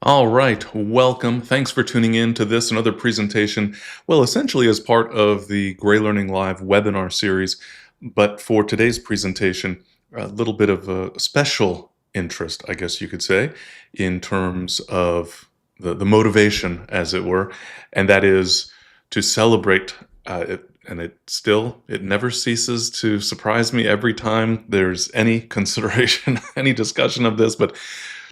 All right, welcome. Thanks for tuning in to this and other presentation. Well, essentially as part of the GreyLearning Live webinar series, but for today's presentation, a little bit of a special interest, I guess you could say, in terms of the motivation, as it were, and that is to celebrate and it never ceases to surprise me every time there's any consideration, any discussion of this, but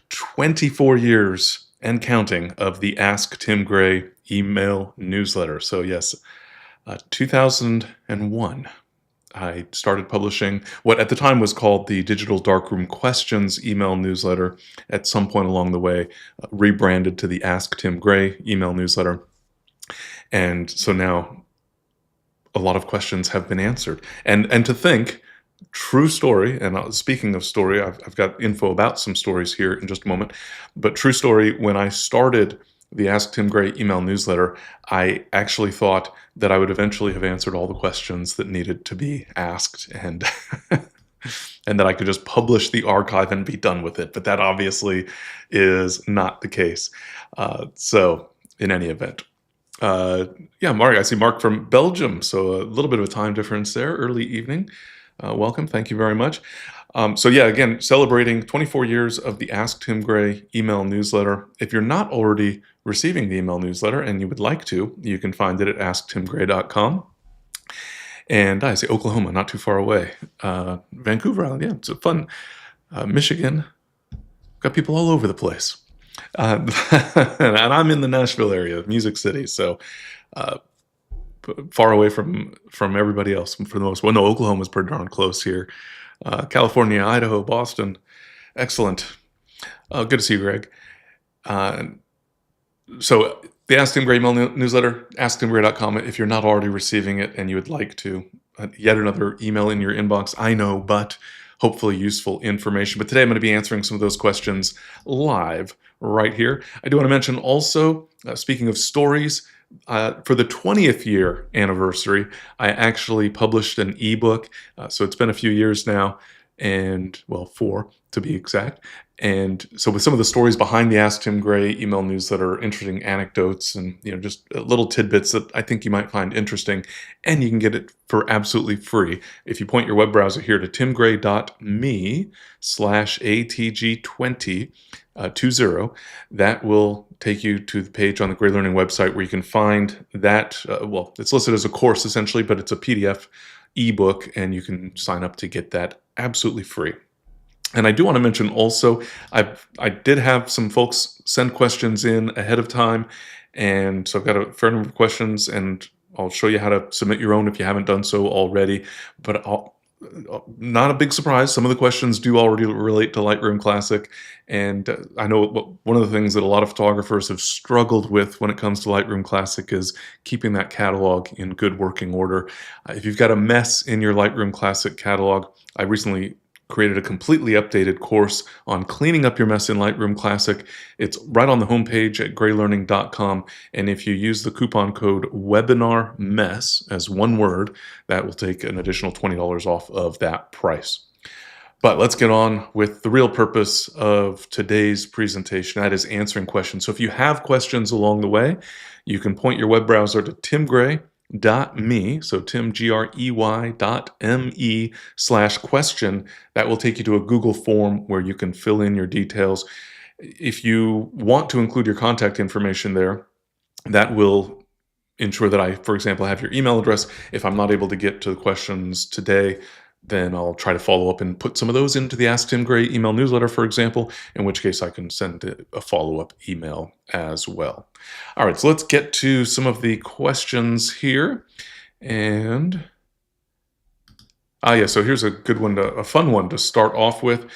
24 years and counting of the Ask Tim Gray email newsletter. So yes, 2001, I started publishing what at the time was called the Digital Darkroom Questions email newsletter. At some point along the way, rebranded to the Ask Tim Gray email newsletter. And so now a lot of questions have been answered. And to think, true story, and speaking of story, I've got info about some stories here in just a moment, but true story, when I started the Ask Tim Gray email newsletter, I actually thought that I would eventually have answered all the questions that needed to be asked and and that I could just publish the archive and be done with it. But that obviously is not the case. So in any event, yeah, Mark, I see Mark from Belgium, so a little bit of a time difference there, early evening. Welcome, thank you very much. So yeah, again, celebrating 24 years of the Ask Tim Gray email newsletter. If you're not already receiving the email newsletter and you would like to, you can find it at asktimgray.com. And I say Oklahoma, not too far away. Vancouver Island, yeah, it's a fun. Michigan, got people all over the place. And I'm in the Nashville area, Music City, so far away from everybody else for the most. Well, no, Oklahoma's pretty darn close here. California, Idaho, Boston, excellent. Good to see you, Greg. So the Ask Tim Gray email newsletter, asktimgray.com. If you're not already receiving it and you would like to, yet another email in your inbox, I know, but hopefully useful information. But today I'm going to be answering some of those questions live right here. I do want to mention also, speaking of stories, for the 20th year anniversary, I actually published an ebook. So it's been a few years now, and well, 4 to be exact. And so with some of the stories behind the Ask Tim Gray email newsletter, interesting anecdotes and just little tidbits that I think you might find interesting, and you can get it for absolutely free. If you point your web browser here to timgray.me/ATG20, that will take you to the page on the GreyLearning website where you can find that, well, it's listed as a course essentially, but it's a PDF ebook, and you can sign up to get that absolutely free. And I do want to mention also, I did have some folks send questions in ahead of time, and so I've got a fair number of questions, and I'll show you how to submit your own if you haven't done so already. But not a big surprise, some of the questions do already relate to Lightroom Classic, and I know one of the things that a lot of photographers have struggled with when it comes to Lightroom Classic is keeping that catalog in good working order. If you've got a mess in your Lightroom Classic catalog, I recently created a completely updated course on cleaning up your mess in Lightroom Classic. It's right on the homepage at greylearning.com, and if you use the coupon code WEBINARMESS as one word, that will take an additional $20 off of that price. But let's get on with the real purpose of today's presentation, that is answering questions. So if you have questions along the way, you can point your web browser to timgray.me, so timgrey.me/question. That will take you to a Google form where you can fill in your details. If you want to include your contact information there, that will ensure that I, for example, have your email address. If I'm not able to get to the questions today, then I'll try to follow up and put some of those into the Ask Tim Gray email newsletter, for example, in which case I can send a follow-up email as well. All right, so let's get to some of the questions here. And yeah, so here's a good one, a fun one to start off with.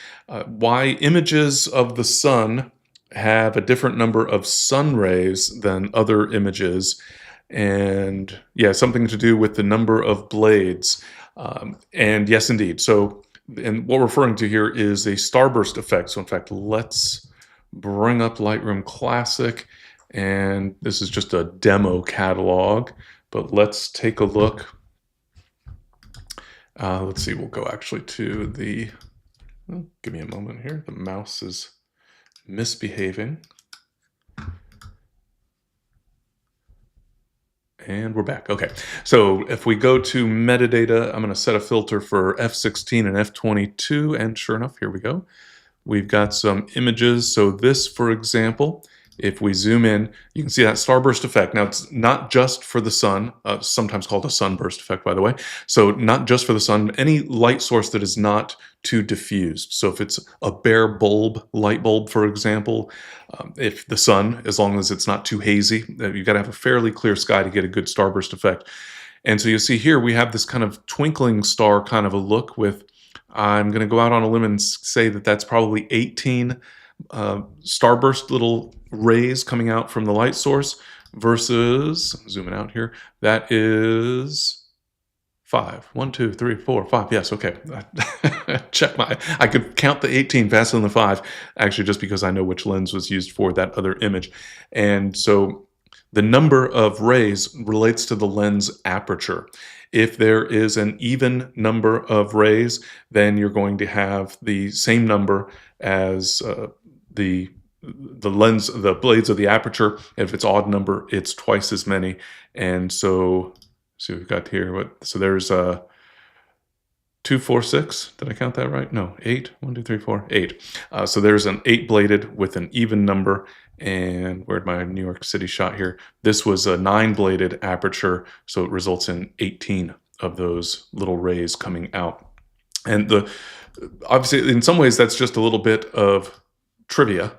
Why images of the sun have a different number of sun rays than other images, and yeah, something to do with the number of blades. And yes, indeed. So, and what we're referring to here is a starburst effect. So in fact, let's bring up Lightroom Classic, and this is just a demo catalog, but let's take a look. Let's see, we'll go actually to the, give me a moment here. The mouse is misbehaving. And we're back. Okay. So if we go to metadata, I'm going to set a filter for F16 and F22. And sure enough, here we go. We've got some images. So this, for example, if we zoom in, you can see that starburst effect. Now, it's not just for the sun, sometimes called a sunburst effect, by the way. So not just for the sun, any light source that is not too diffused. So if it's a bare bulb, light bulb, for example, if the sun, as long as it's not too hazy, you've got to have a fairly clear sky to get a good starburst effect. And so you see here, we have this kind of twinkling star kind of a look with, I'm going to go out on a limb and say that that's probably 18 starburst little rays coming out from the light source versus, zooming out here, that is 5. 1, 2, 3, 4, 5. Yes, okay. I could count the 18 faster than the 5, actually, just because I know which lens was used for that other image. And so the number of rays relates to the lens aperture. If there is an even number of rays, then you're going to have the same number as the lens, the blades of the aperture. If it's odd number, it's twice as many. And so we've got here, so there's 2, 4, 6. Did I count that right? No, 8. 1, 2, 3, 4, 8. So there's an 8-bladed with an even number. And where'd my New York City shot here? This was a 9-bladed aperture, so it results in 18 of those little rays coming out. And obviously, in some ways, that's just a little bit of trivia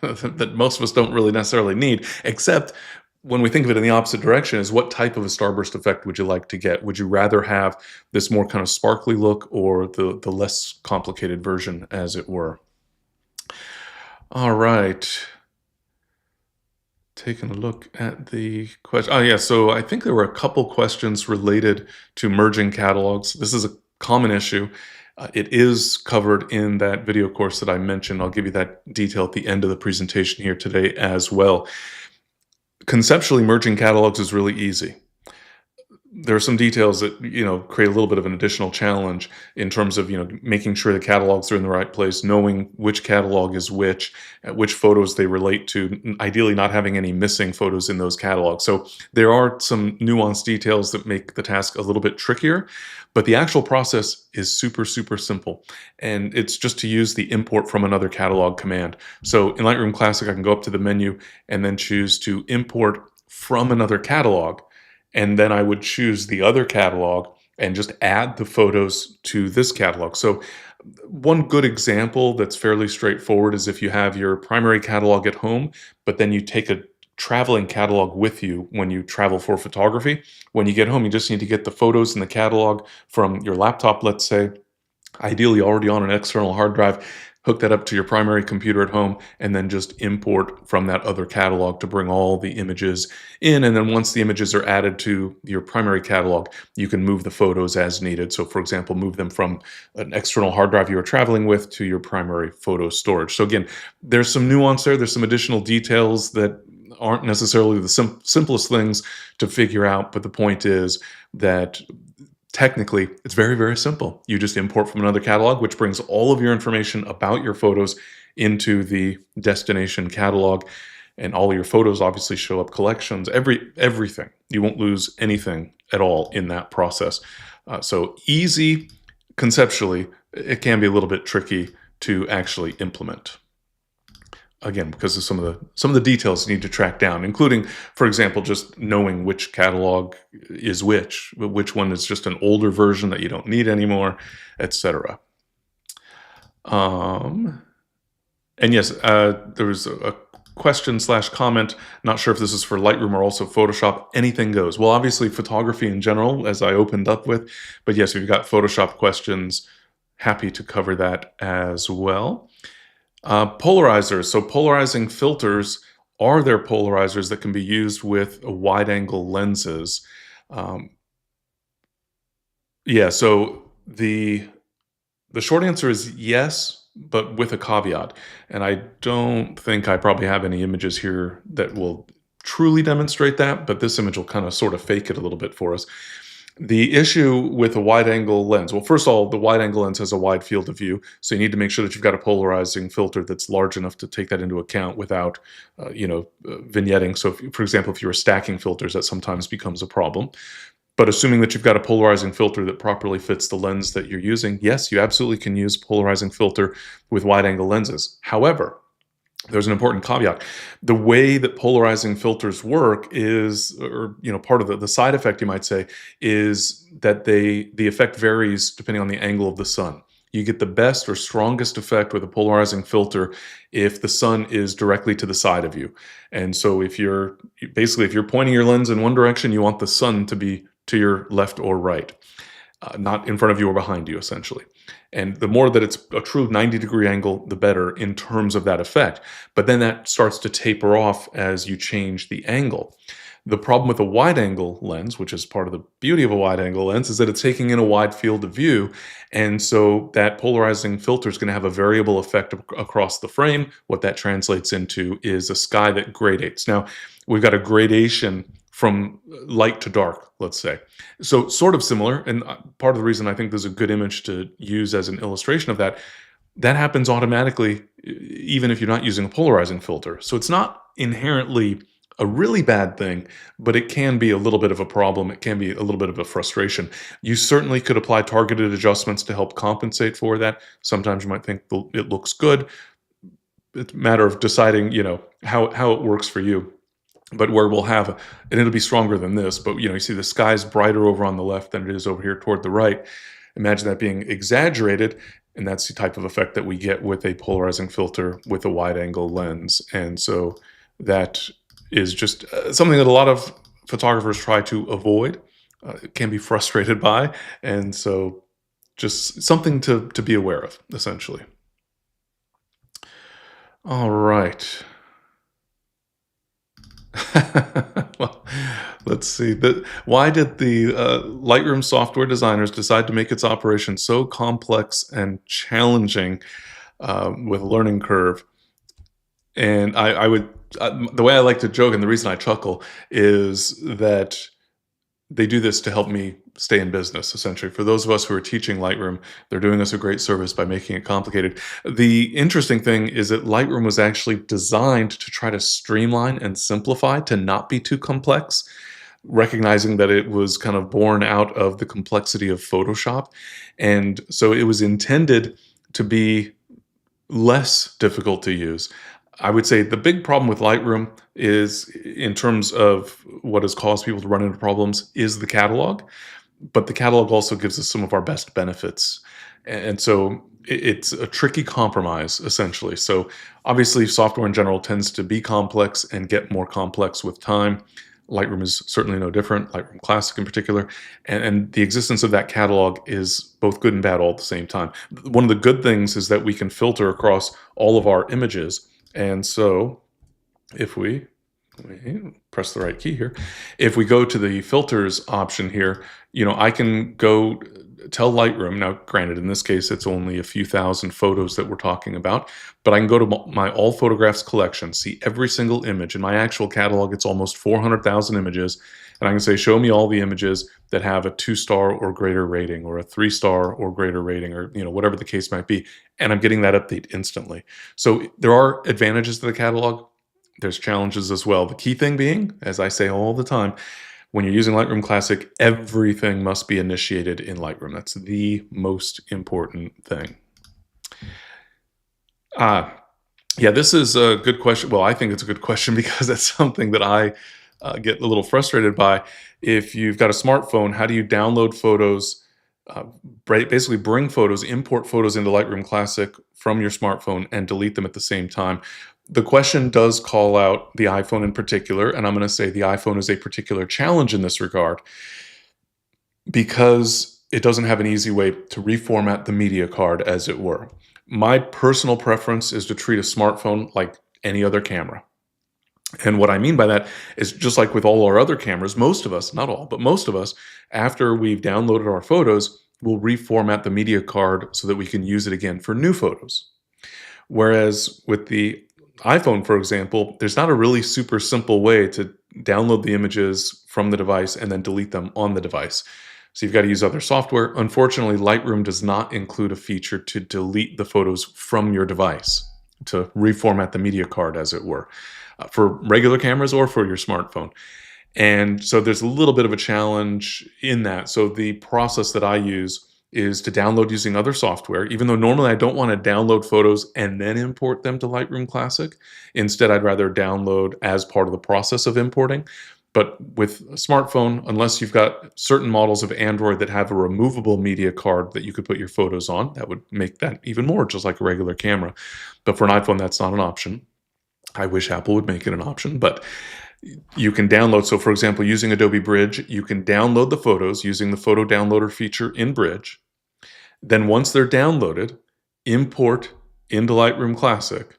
that most of us don't really necessarily need, except when we think of it in the opposite direction, is what type of a starburst effect would you like to get? Would you rather have this more kind of sparkly look or the less complicated version, as it were? All right. Taking a look at the question. Oh, yeah. So I think there were a couple questions related to merging catalogs. This is a common issue. It is covered in that video course that I mentioned. I'll give you that detail at the end of the presentation here today as well. Conceptually, merging catalogs is really easy. There are some details that, create a little bit of an additional challenge in terms of, making sure the catalogs are in the right place, knowing which catalog is which photos they relate to, ideally not having any missing photos in those catalogs. So there are some nuanced details that make the task a little bit trickier, but the actual process is super, super simple. And it's just to use the import from another catalog command. So in Lightroom Classic, I can go up to the menu and then choose to import from another catalog. And then I would choose the other catalog and just add the photos to this catalog. So one good example that's fairly straightforward is if you have your primary catalog at home, but then you take a traveling catalog with you when you travel for photography. When you get home, you just need to get the photos in the catalog from your laptop, let's say, ideally already on an external hard drive, hook that up to your primary computer at home, and then just import from that other catalog to bring all the images in. And then once the images are added to your primary catalog, you can move the photos as needed. So for example, move them from an external hard drive you are traveling with to your primary photo storage. So again, there's some nuance there. There's some additional details that aren't necessarily the simplest things to figure out. But the point is that technically, it's very, very simple. You just import from another catalog, which brings all of your information about your photos into the destination catalog. And all your photos obviously show up collections, everything. You won't lose anything at all in that process. So easy conceptually, it can be a little bit tricky to actually implement. Again, because of some of the details you need to track down, including, for example, just knowing which catalog is which one is just an older version that you don't need anymore, etc. And yes, there was a question/comment. Not sure if this is for Lightroom or also Photoshop. Anything goes. Well, obviously photography in general, as I opened up with, but yes, if you've got Photoshop questions, happy to cover that as well. Polarizers. So polarizing filters, are there polarizers that can be used with wide-angle lenses? Yeah, so the short answer is yes, but with a caveat. And I don't think I probably have any images here that will truly demonstrate that, but this image will kind of sort of fake it a little bit for us. The issue with a wide angle lens, well, first of all, the wide angle lens has a wide field of view, so you need to make sure that you've got a polarizing filter that's large enough to take that into account without, vignetting. So, for example, if you were stacking filters, that sometimes becomes a problem. But assuming that you've got a polarizing filter that properly fits the lens that you're using, yes, you absolutely can use polarizing filter with wide angle lenses. However, there's an important caveat. The way that polarizing filters work is, or part of the side effect, you might say, is that the effect varies depending on the angle of the sun. You get the best or strongest effect with a polarizing filter if the sun is directly to the side of you. And so if you're pointing your lens in one direction, you want the sun to be to your left or right, not in front of you or behind you, essentially. And the more that it's a true 90-degree angle, the better in terms of that effect. But then that starts to taper off as you change the angle. The problem with a wide angle lens, which is part of the beauty of a wide angle lens, is that it's taking in a wide field of view. And so that polarizing filter is going to have a variable effect across the frame. What that translates into is a sky that gradates. Now, we've got a gradation from light to dark, let's say. So sort of similar, and part of the reason I think there's a good image to use as an illustration of that, that happens automatically even if you're not using a polarizing filter. So it's not inherently a really bad thing, but it can be a little bit of a problem. It can be a little bit of a frustration. You certainly could apply targeted adjustments to help compensate for that. Sometimes you might think it looks good. It's a matter of deciding, how it works for you. But where we'll have, and it'll be stronger than this, but you see the sky's brighter over on the left than it is over here toward the right. Imagine that being exaggerated, and that's the type of effect that we get with a polarizing filter with a wide angle lens. And so that is just something that a lot of photographers try to avoid, can be frustrated by, and so just something to be aware of, essentially. All right. Well, let's see. Why did the Lightroom software designers decide to make its operation so complex and challenging with a learning curve? And I would, the way I like to joke, and the reason I chuckle, is that they do this to help me stay in business, essentially. For those of us who are teaching Lightroom, they're doing us a great service by making it complicated. The interesting thing is that Lightroom was actually designed to try to streamline and simplify, to not be too complex, recognizing that it was kind of born out of the complexity of Photoshop. And so it was intended to be less difficult to use. I would say the big problem with Lightroom is, in terms of what has caused people to run into problems, is the catalog. But the catalog also gives us some of our best benefits. And so it's a tricky compromise, essentially. So obviously, software in general tends to be complex and get more complex with time. Lightroom is certainly no different, Lightroom Classic in particular. And the existence of that catalog is both good and bad all at the same time. One of the good things is that we can filter across all of our images. And so if we press the right key here, if we go to the filters option here, I can go tell Lightroom, now granted in this case it's only a few thousand photos that we're talking about, but I can go to my all photographs collection, see every single image. In my actual catalog it's almost 400,000 images, and I can say show me all the images that have a 2-star or greater rating, or a 3-star or greater rating, or whatever the case might be, and I'm getting that update instantly. So there are advantages to the catalog. There's challenges as well. The key thing being, as I say all the time, when you're using Lightroom Classic, everything must be initiated in Lightroom. That's the most important thing. Yeah, this is a good question. Well, I think it's a good question because it's something that I get a little frustrated by. If you've got a smartphone, how do you download photos, basically bring photos, import photos into Lightroom Classic from your smartphone and delete them at the same time? The question does call out the iPhone in particular, and I'm going to say the iPhone is a particular challenge in this regard because it doesn't have an easy way to reformat the media card, as it were. My personal preference is to treat a smartphone like any other camera. And what I mean by that is, just like with all our other cameras, most of us, not all, but most of us, after we've downloaded our photos, will reformat the media card so that we can use it again for new photos. Whereas with the iPhone, for example, there's not a really super simple way to download the images from the device and then delete them on the device. So you've got to use other software. Unfortunately, Lightroom does not include a feature to delete the photos from your device, to reformat the media card, as it were, for regular cameras or for your smartphone. And so there's a little bit of a challenge in that. So the process that I use is to download using other software, even though normally I don't want to download photos and then import them to Lightroom Classic. Instead, I'd rather download as part of the process of importing. But with a smartphone, unless you've got certain models of Android that have a removable media card that you could put your photos on, that would make that even more just like a regular camera. But for an iPhone, that's not an option. I wish Apple would make it an option, but you can download. So for example, using Adobe Bridge, you can download the photos using the photo downloader feature in Bridge. Then once they're downloaded, import into Lightroom Classic.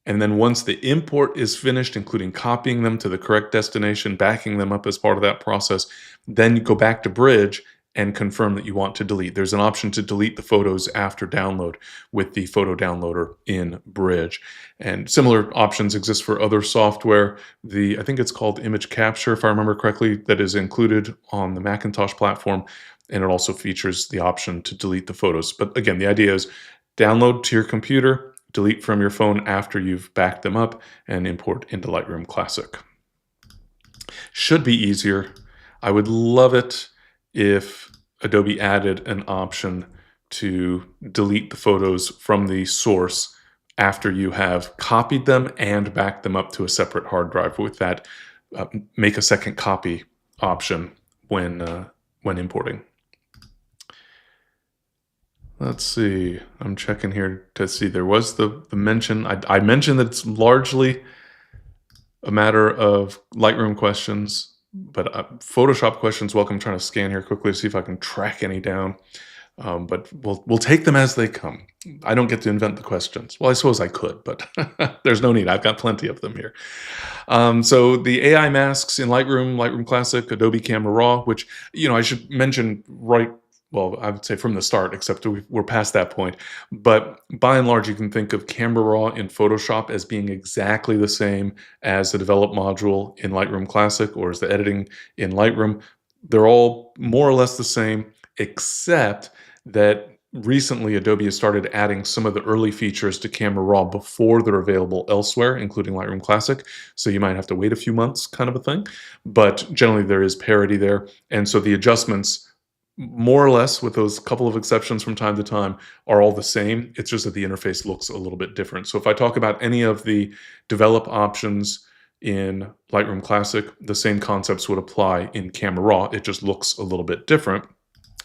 And then once the import is finished, including copying them to the correct destination, backing them up as part of that process, then you go back to Bridge and confirm that you want to delete. There's an option to delete the photos after download with the photo downloader in Bridge. And similar options exist for other software. I think it's called Image Capture, if I remember correctly, that is included on the Macintosh platform. And it also features the option to delete the photos. But again, the idea is download to your computer, delete from your phone after you've backed them up, and import into Lightroom Classic. Should be easier. I would love it if Adobe added an option to delete the photos from the source after you have copied them and backed them up to a separate hard drive with that make a second copy option when importing. Let's see. I'm checking here to see. There was the mention. I mentioned that it's largely a matter of Lightroom questions, but Photoshop questions. Welcome. I'm trying to scan here quickly to see if I can track any down. But we'll take them as they come. I don't get to invent the questions. Well, I suppose I could, but there's no need. I've got plenty of them here. So the AI masks in Lightroom, Lightroom Classic, Adobe Camera Raw, which, I should mention well, I would say from the start, except we're past that point. But by and large, you can think of Camera Raw in Photoshop as being exactly the same as the Develop module in Lightroom Classic or as the editing in Lightroom. They're all more or less the same, except that recently Adobe has started adding some of the early features to Camera Raw before they're available elsewhere, including Lightroom Classic. So you might have to wait a few months, kind of a thing. But generally, there is parity there. And so the adjustments, more or less, with those couple of exceptions from time to time, are all the same. It's just that the interface looks a little bit different. So if I talk about any of the develop options in Lightroom Classic, the same concepts would apply in Camera Raw. It just looks a little bit different.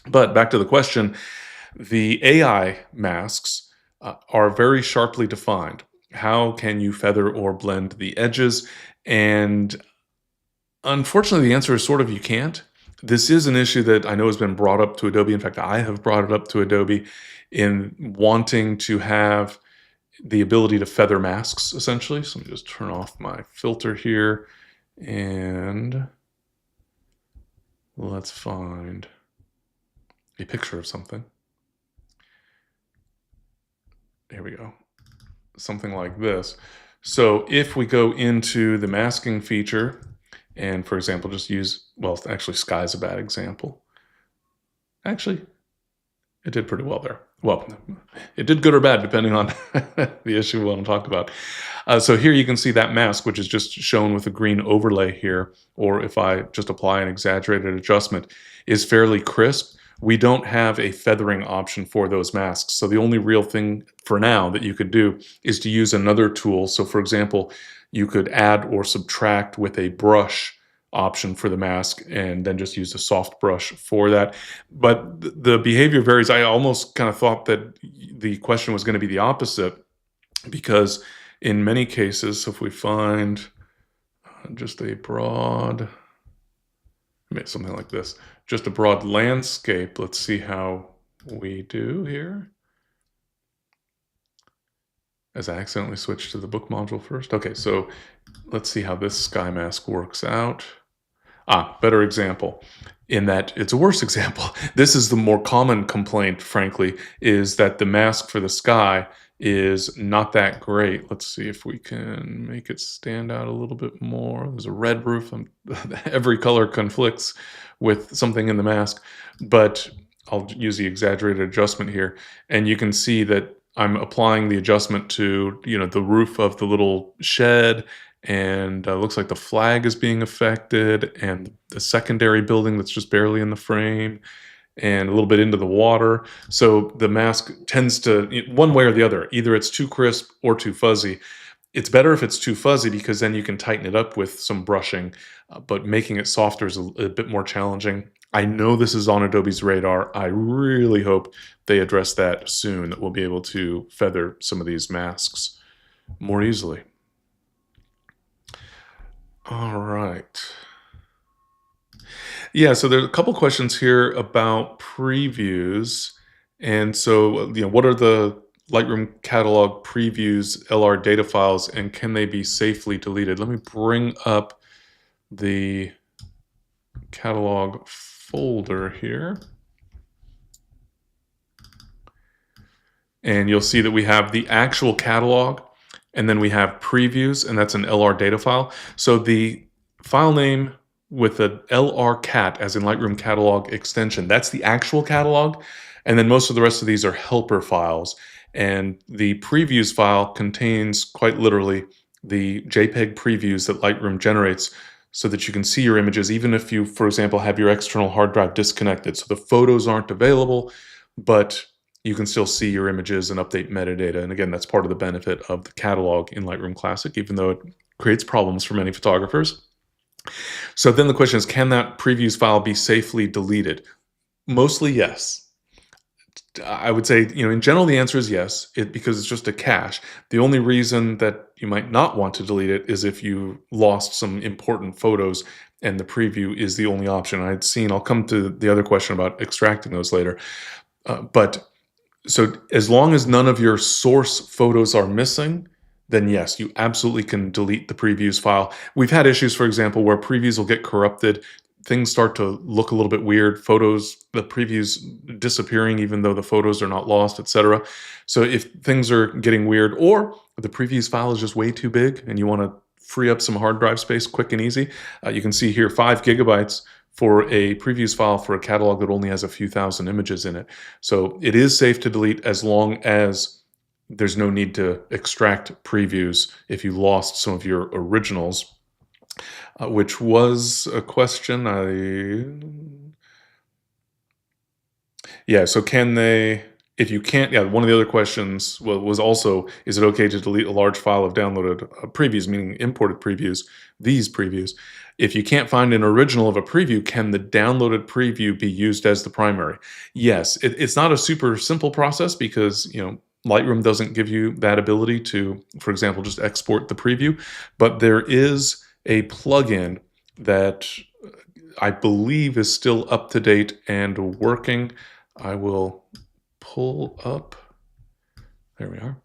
But back to the question, the AI masks are very sharply defined. How can you feather or blend the edges? And unfortunately, the answer is sort of you can't. This is an issue that I know has been brought up to Adobe. In fact, I have brought it up to Adobe in wanting to have the ability to feather masks, essentially. So let me just turn off my filter here, and let's find a picture of something. Here we go. Something like this. So if we go into the masking feature, and for example, just use, well, actually sky's a bad example. Actually, it did pretty well there. Well, it did good or bad, depending on the issue we want to talk about. So here you can see that mask, which is just shown with a green overlay here, or if I just apply an exaggerated adjustment, is fairly crisp. We don't have a feathering option for those masks. So the only real thing for now that you could do is to use another tool. So for example, you could add or subtract with a brush option for the mask and then just use a soft brush for that. But the behavior varies. I almost kind of thought that the question was going to be the opposite, because in many cases, if we find just a broad, something like this, just a broad landscape, let's see how we do here. As I accidentally switched to the book module first. Okay, so let's see how this sky mask works out. Better example, in that it's a worse example. This is the more common complaint, frankly, is that the mask for the sky is not that great. Let's see if we can make it stand out a little bit more. There's a red roof. Every color conflicts with something in the mask, but I'll use the exaggerated adjustment here, and you can see that I'm applying the adjustment to, the roof of the little shed, and looks like the flag is being affected, and the secondary building that's just barely in the frame, and a little bit into the water. So the mask tends to, one way or the other, either it's too crisp or too fuzzy. It's better if it's too fuzzy because then you can tighten it up with some brushing, but making it softer is a bit more challenging. I know this is on Adobe's radar. I really hope they address that soon, that we'll be able to feather some of these masks more easily. All right. Yeah, so there's a couple questions here about previews. And so, what are the Lightroom catalog previews LR data files, and can they be safely deleted? Let me bring up the catalog folder here. And you'll see that we have the actual catalog, and then we have previews, and that's an LR data file. So the file name with a LR cat, as in Lightroom catalog extension, that's the actual catalog. And then most of the rest of these are helper files. And the previews file contains quite literally the JPEG previews that Lightroom generates so that you can see your images, even if you, for example, have your external hard drive disconnected. So the photos aren't available, but you can still see your images and update metadata. And again, that's part of the benefit of the catalog in Lightroom Classic, even though it creates problems for many photographers. So then the question is, can that previews file be safely deleted? Mostly yes. I would say, in general, the answer is yes, because it's just a cache. The only reason that you might not want to delete it is if you lost some important photos and the preview is the only option. I'll come to the other question about extracting those later. So as long as none of your source photos are missing, then yes, you absolutely can delete the previews file. We've had issues, for example, where previews will get corrupted. Things start to look a little bit weird. The previews disappearing even though the photos are not lost, etc. So if things are getting weird, or the previews file is just way too big and you want to free up some hard drive space quick and easy, you can see here 5 gigabytes for a previews file for a catalog that only has a few thousand images in it. So it is safe to delete as long as there's no need to extract previews if you lost some of your originals, which was a question so can they, if you can't, one of the other questions was also, is it okay to delete a large file of downloaded previews, meaning imported previews, these previews? If you can't find an original of a preview, can the downloaded preview be used as the primary? Yes, it's not a super simple process because, Lightroom doesn't give you that ability to, for example, just export the preview, but there is a plugin that I believe is still up to date and working. I will pull up, there we are.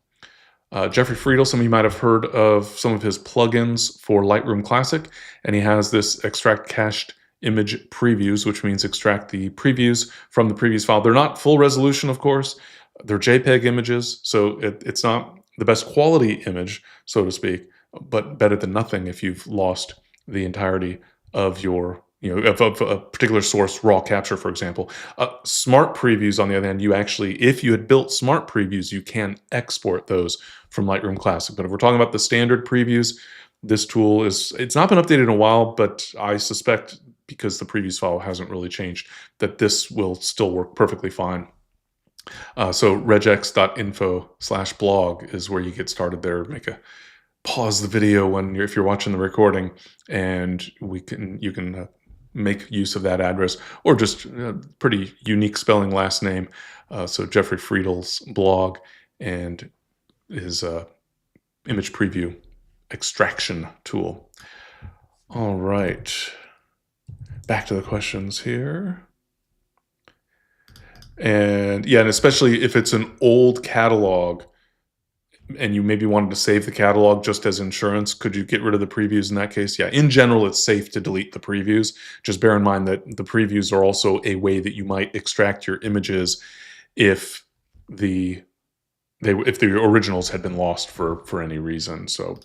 Jeffrey Friedel, some of you might have heard of some of his plugins for Lightroom Classic, and he has this extract cached image previews, which means extract the previews from the previews file. They're not full resolution, of course. They're JPEG images, so it's not the best quality image, so to speak, but better than nothing if you've lost the entirety of your, of a particular source raw capture, for example. Smart previews, on the other hand, if you had built smart previews, you can export those from Lightroom Classic. But if we're talking about the standard previews, this tool it's not been updated in a while, but I suspect because the previews file hasn't really changed, that this will still work perfectly fine. So regex.info/blog is where you get started there. Pause the video if you're watching the recording, and you can make use of that address, or just pretty unique spelling last name. So Jeffrey Friedel's blog and his image preview extraction tool. All right, back to the questions here. And especially if it's an old catalog and you maybe wanted to save the catalog just as insurance, could you get rid of the previews in that case? Yeah, in general, it's safe to delete the previews. Just bear in mind that the previews are also a way that you might extract your images if the if the originals had been lost for any reason. So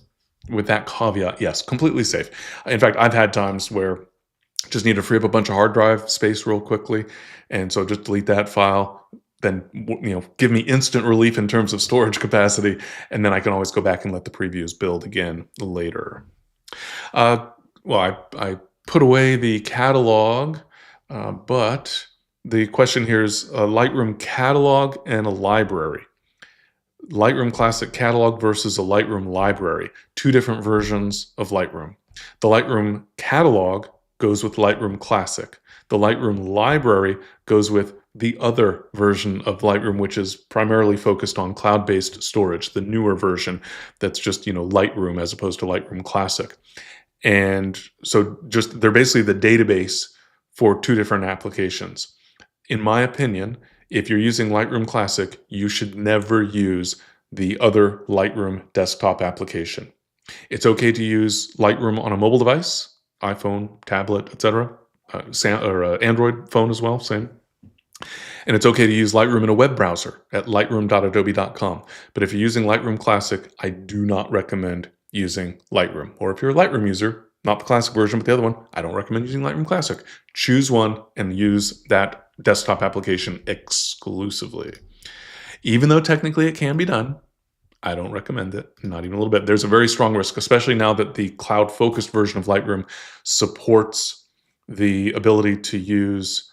with that caveat, yes, completely safe. In fact, I've had times where just need to free up a bunch of hard drive space real quickly, and so just delete that file, then give me instant relief in terms of storage capacity, and then I can always go back and let the previews build again later. Uh, well, I put away the catalog, but the question here is a Lightroom catalog and a library. Lightroom Classic catalog versus a Lightroom library, two different versions of Lightroom. The Lightroom catalog goes with Lightroom Classic. The Lightroom library goes with the other version of Lightroom, which is primarily focused on cloud-based storage, the newer version that's just, Lightroom as opposed to Lightroom Classic. And so they're basically the database for two different applications. In my opinion, if you're using Lightroom Classic, you should never use the other Lightroom desktop application. It's okay to use Lightroom on a mobile device, iPhone, tablet, etc., or Android phone as well, same. And it's okay to use Lightroom in a web browser at lightroom.adobe.com. But if you're using Lightroom Classic, I do not recommend using Lightroom. Or if you're a Lightroom user, not the Classic version, but the other one, I don't recommend using Lightroom Classic. Choose one and use that desktop application exclusively. Even though technically it can be done, I don't recommend it, not even a little bit. There's a very strong risk, especially now that the cloud-focused version of Lightroom supports the ability to use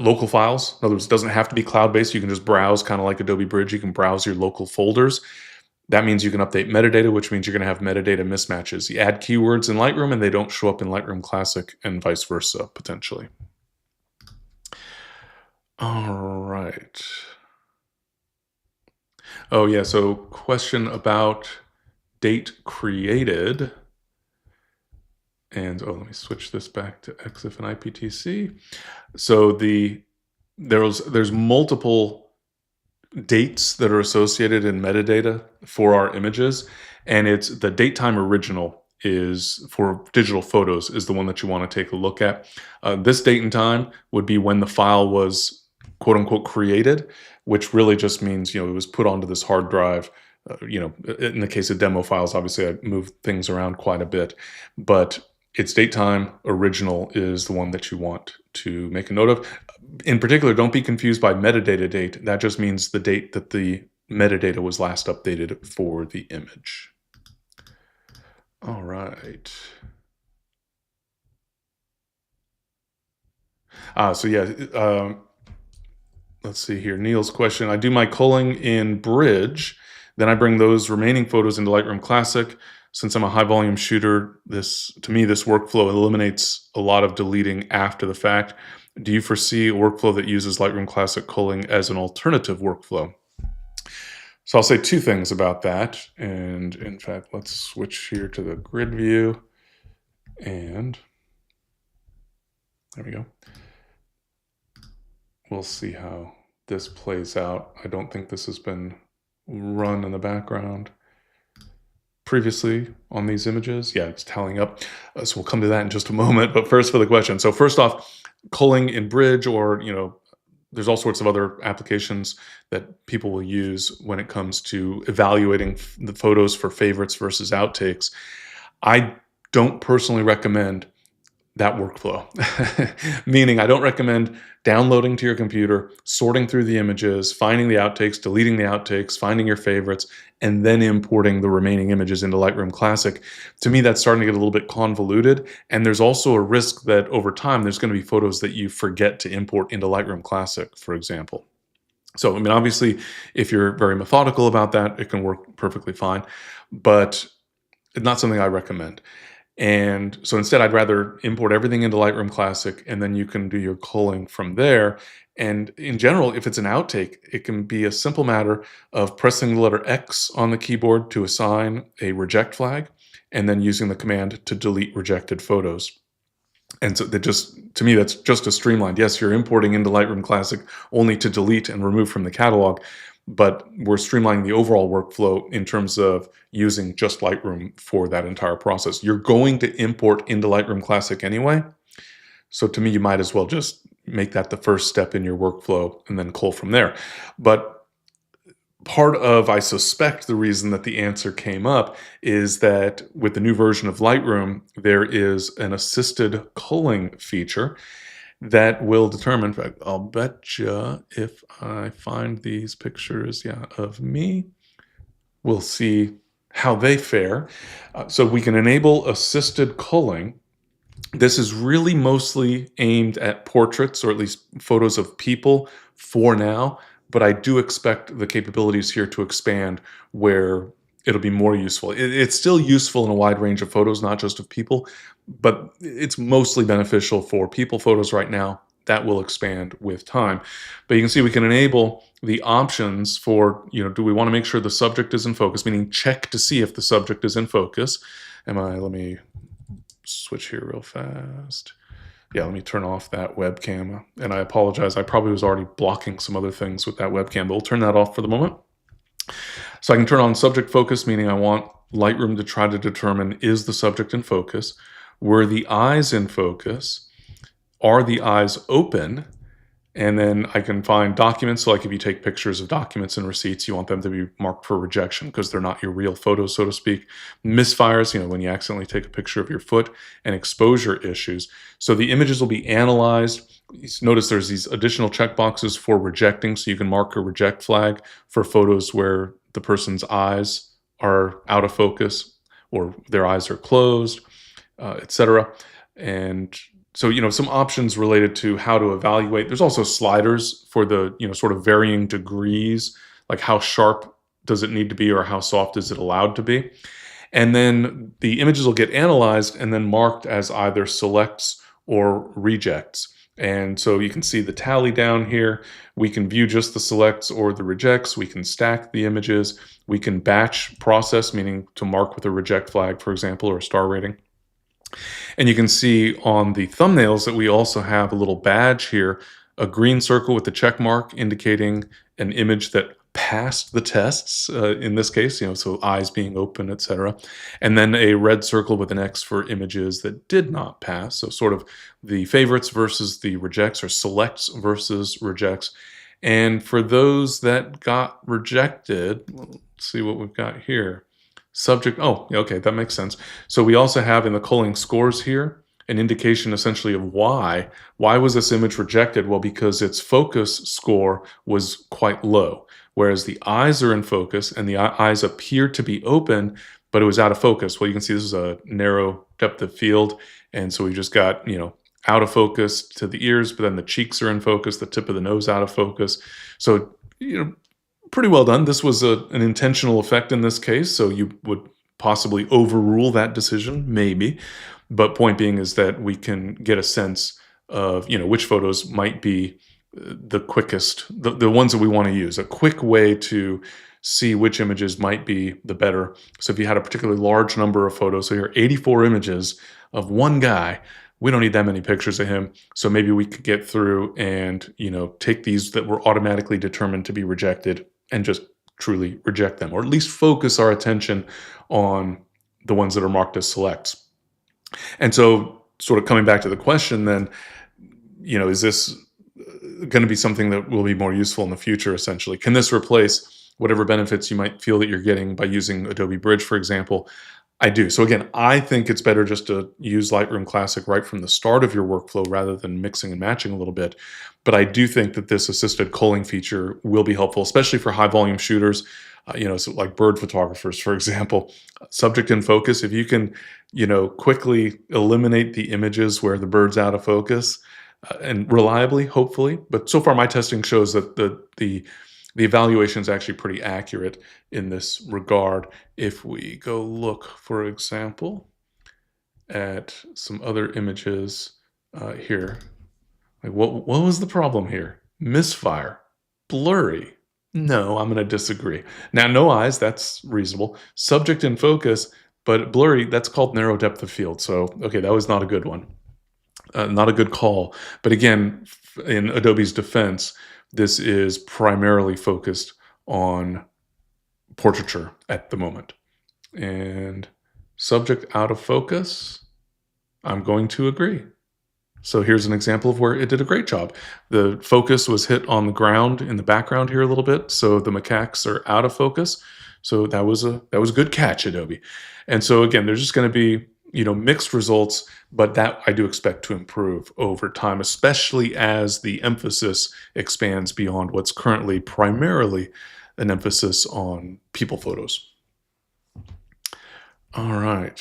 local files. In other words, it doesn't have to be cloud-based. You can just browse, kind of like Adobe Bridge. You can browse your local folders. That means you can update metadata, which means you're going to have metadata mismatches. You add keywords in Lightroom and they don't show up in Lightroom Classic, and vice versa, potentially. All right. Oh, yeah, so question about date created. And let me switch this back to EXIF and IPTC. So there's multiple dates that are associated in metadata for our images, and it's the date time original is for digital photos is the one that you want to take a look at. This date and time would be when the file was quote unquote created, which really just means it was put onto this hard drive. In the case of demo files, obviously I moved things around quite a bit, but its date time original is the one that you want to make a note of. In particular, don't be confused by metadata date. That just means the date that the metadata was last updated for the image. All right. Let's see here. Neil's question. I do my culling in Bridge, then I bring those remaining photos into Lightroom Classic. Since I'm a high volume shooter, to me, this workflow eliminates a lot of deleting after the fact. Do you foresee a workflow that uses Lightroom Classic culling as an alternative workflow? So I'll say two things about that. And in fact, let's switch here to the grid view. And there we go. We'll see how this plays out. I don't think this has been run in the background previously on these images. Yeah, it's tallying up. So we'll come to that in just a moment. But first for the question. So first off, culling in Bridge, or there's all sorts of other applications that people will use when it comes to evaluating the photos for favorites versus outtakes. I don't personally recommend that workflow. Meaning I don't recommend downloading to your computer, sorting through the images, finding the outtakes, deleting the outtakes, finding your favorites, and then importing the remaining images into Lightroom Classic. To me, that's starting to get a little bit convoluted. And there's also a risk that over time, there's going to be photos that you forget to import into Lightroom Classic, for example. So, obviously, if you're very methodical about that, it can work perfectly fine, but it's not something I recommend. And so instead, I'd rather import everything into Lightroom Classic, and then you can do your culling from there. And in general, if it's an outtake, it can be a simple matter of pressing the letter X on the keyboard to assign a reject flag, and then using the command to delete rejected photos. And so to me, that's just a streamlined. Yes, you're importing into Lightroom Classic only to delete and remove from the catalog, but we're streamlining the overall workflow in terms of using just Lightroom for that entire process. You're going to import into Lightroom Classic anyway. So to me, you might as well just, make that the first step in your workflow and then cull from there. But part of, I suspect, the reason that the answer came up is that with the new version of Lightroom, there is an assisted culling feature that will determine. In fact, I'll bet you if I find these pictures, of me, we'll see how they fare. So we can enable assisted culling. This is really mostly aimed at portraits, or at least photos of people for now, but I do expect the capabilities here to expand where it'll be more useful. It's still useful in a wide range of photos, not just of people, but it's mostly beneficial for people photos right now. That will expand with time. But you can see we can enable the options for, do we want to make sure the subject is in focus, meaning check to see if the subject is in focus. Let me switch here real fast. Let me turn off that webcam. And I apologize, I probably was already blocking some other things with that webcam, but we'll turn that off for the moment. So I can turn on subject focus, meaning I want Lightroom to try to determine, is the subject in focus? Were the eyes in focus? Are the eyes open? And then I can find documents. So like if you take pictures of documents and receipts, you want them to be marked for rejection because they're not your real photos, so to speak. Misfires, when you accidentally take a picture of your foot, and exposure issues. So the images will be analyzed. Notice there's these additional checkboxes for rejecting. So you can mark a reject flag for photos where the person's eyes are out of focus or their eyes are closed, etc. And so, some options related to how to evaluate. There's also sliders for the, sort of varying degrees, like how sharp does it need to be or how soft is it allowed to be. And then the images will get analyzed and then marked as either selects or rejects. And so you can see the tally down here. We can view just the selects or the rejects. We can stack the images. We can batch process, meaning to mark with a reject flag, for example, or a star rating. And you can see on the thumbnails that we also have a little badge here, a green circle with the check mark indicating an image that passed the tests, in this case, so eyes being open, etc. And then a red circle with an X for images that did not pass. So sort of the favorites versus the rejects, or selects versus rejects. And for those that got rejected, let's see what we've got here. Subject, okay, that makes sense. So we also have in the culling scores here an indication essentially of why. Why was this image rejected? Well, because its focus score was quite low, whereas the eyes are in focus and the eyes appear to be open, but it was out of focus. Well, you can see this is a narrow depth of field, and so we just got, out of focus to the ears, but then the cheeks are in focus, the tip of the nose out of focus. So, pretty well done. This was an intentional effect in this case, so you would possibly overrule that decision, maybe. But point being is that we can get a sense of, which photos might be the quickest, the ones that we want to use, a quick way to see which images might be the better. So if you had a particularly large number of photos, so here are 84 images of one guy, we don't need that many pictures of him. So maybe we could get through and, take these that were automatically determined to be rejected and just truly reject them, or at least focus our attention on the ones that are marked as selects. And so sort of coming back to the question then, is this going to be something that will be more useful in the future, essentially? Can this replace whatever benefits you might feel that you're getting by using Adobe Bridge, for example? I do. So again, I think it's better just to use Lightroom Classic right from the start of your workflow rather than mixing and matching a little bit. But I do think that this assisted culling feature will be helpful, especially for high volume shooters, so like bird photographers, for example. Subject in focus, if you can, quickly eliminate the images where the bird's out of focus, and reliably, hopefully. But so far my testing shows that the evaluation is actually pretty accurate in this regard. If we go look, for example, at some other images here, like what was the problem here? Misfire, blurry. No, I'm going to disagree. Now, no eyes, that's reasonable. Subject in focus, but blurry, that's called narrow depth of field. So, okay, that was not a good one. Not a good call. But again, in Adobe's defense, this is primarily focused on portraiture at the moment. And subject out of focus, I'm going to agree. So here's an example of where it did a great job. The focus was hit on the ground in the background here a little bit, so the macaques are out of focus. So that was a good catch, Adobe. And so again, there's just going to be mixed results, but that I do expect to improve over time, especially as the emphasis expands beyond what's currently primarily an emphasis on people photos. All right.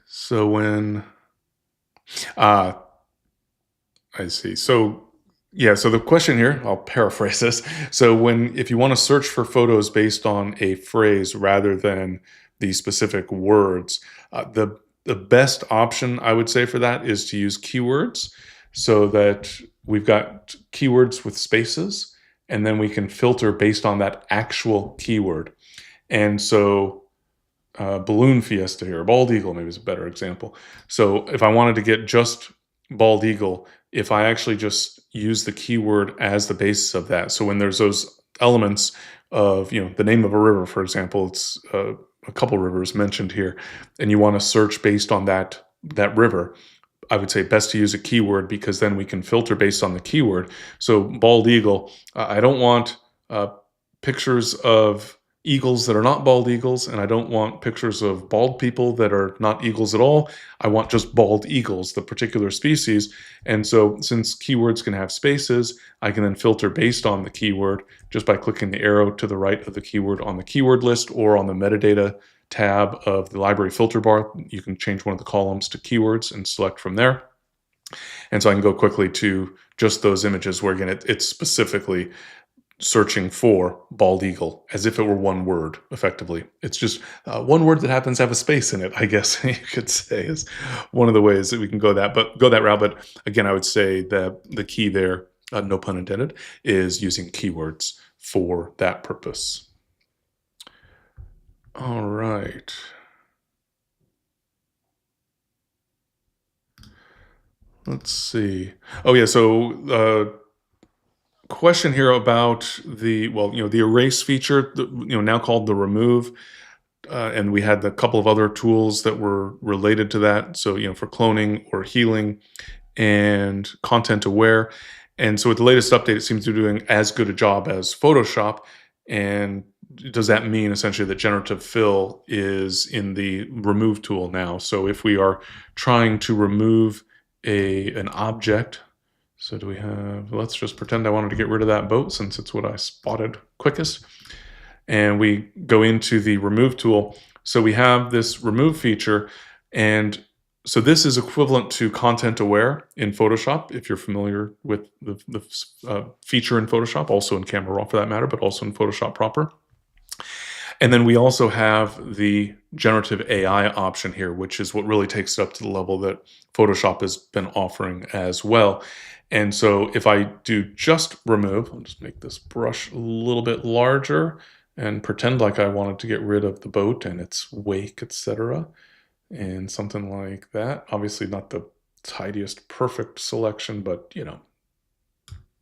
So when uh, I see. So, yeah, so the question here, I'll paraphrase this. So if you want to search for photos based on a phrase rather than the specific words, the best option I would say for that is to use keywords so that we've got keywords with spaces and then we can filter based on that actual keyword. And so balloon fiesta here, bald eagle maybe is a better example. So if I wanted to get just bald eagle, if I actually just use the keyword as the basis of that. So when there's those elements of, the name of a river, for example, it's a couple rivers mentioned here, and you want to search based on that river, I would say best to use a keyword because then we can filter based on the keyword. So bald eagle, I don't want pictures of eagles that are not bald eagles, and I don't want pictures of bald people that are not eagles at all. I want just bald eagles, the particular species. And so since keywords can have spaces, I can then filter based on the keyword just by clicking the arrow to the right of the keyword on the keyword list or on the metadata tab of the library filter bar. You can change one of the columns to keywords and select from there. And so I can go quickly to just those images where, again, it's specifically searching for bald eagle as if it were one word, effectively. It's just one word that happens to have a space in it, I guess you could say, is one of the ways that we can go that route. But again, I would say that the key there, no pun intended, is using keywords for that purpose. All right. Let's see. Oh yeah, so question here about the erase feature, now called the remove, and we had a couple of other tools that were related to that. So for cloning or healing and content aware. And so with the latest update, it seems to be doing as good a job as Photoshop. And does that mean essentially that generative fill is in the remove tool now? So if we are trying to remove an object, so do we have, let's just pretend I wanted to get rid of that boat since it's what I spotted quickest. And we go into the remove tool. So we have this remove feature, and so this is equivalent to content aware in Photoshop, if you're familiar with the feature in Photoshop, also in Camera Raw for that matter, but also in Photoshop proper. And then we also have the generative AI option here, which is what really takes it up to the level that Photoshop has been offering as well. And so if I do just remove, I'll just make this brush a little bit larger and pretend like I wanted to get rid of the boat and its wake, etc. And something like that. Obviously not the tidiest, perfect selection, but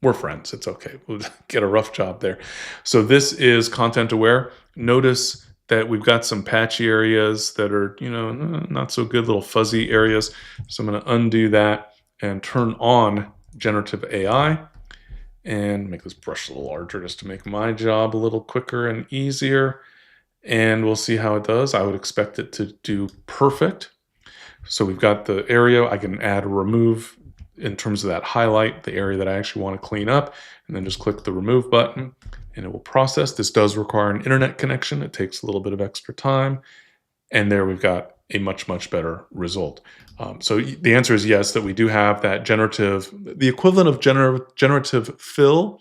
we're friends. It's okay. We'll get a rough job there. So this is content aware. Notice that we've got some patchy areas that are, not so good, little fuzzy areas. So I'm going to undo that and turn on generative AI and make this brush a little larger just to make my job a little quicker and easier. And we'll see how it does. I would expect it to do perfect. So we've got the area. I can add or remove in terms of that highlight, the area that I actually want to clean up, and then just click the remove button and it will process. This does require an internet connection. It takes a little bit of extra time. And there we've got a much, much better result. So the answer is yes, that we do have that the equivalent of generative fill.